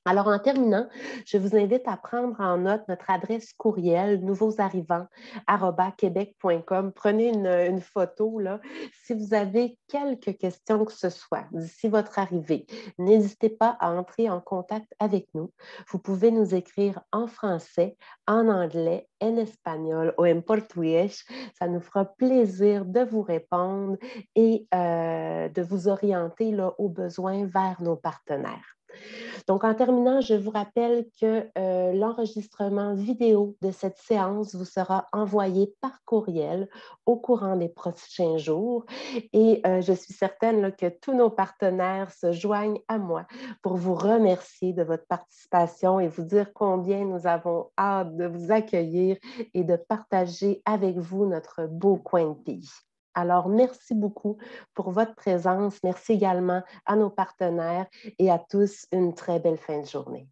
S1: Alors, en terminant, je vous invite à prendre en note notre adresse courriel nouveauxarrivants@quebec.com. Prenez une photo là. Si vous avez quelques questions que ce soit d'ici votre arrivée, n'hésitez pas à entrer en contact avec nous. Vous pouvez nous écrire en français, en anglais, en espagnol ou en portugais. Ça nous fera plaisir de vous répondre et de vous orienter là, aux besoins vers nos partenaires. Donc, en terminant, je vous rappelle que l'enregistrement vidéo de cette séance vous sera envoyé par courriel au courant des prochains jours et je suis certaine là, que tous nos partenaires se joignent à moi pour vous remercier de votre participation et vous dire combien nous avons hâte de vous accueillir et de partager avec vous notre beau coin de pays. Alors, merci beaucoup pour votre présence. Merci également à nos partenaires et à tous une très belle fin de journée.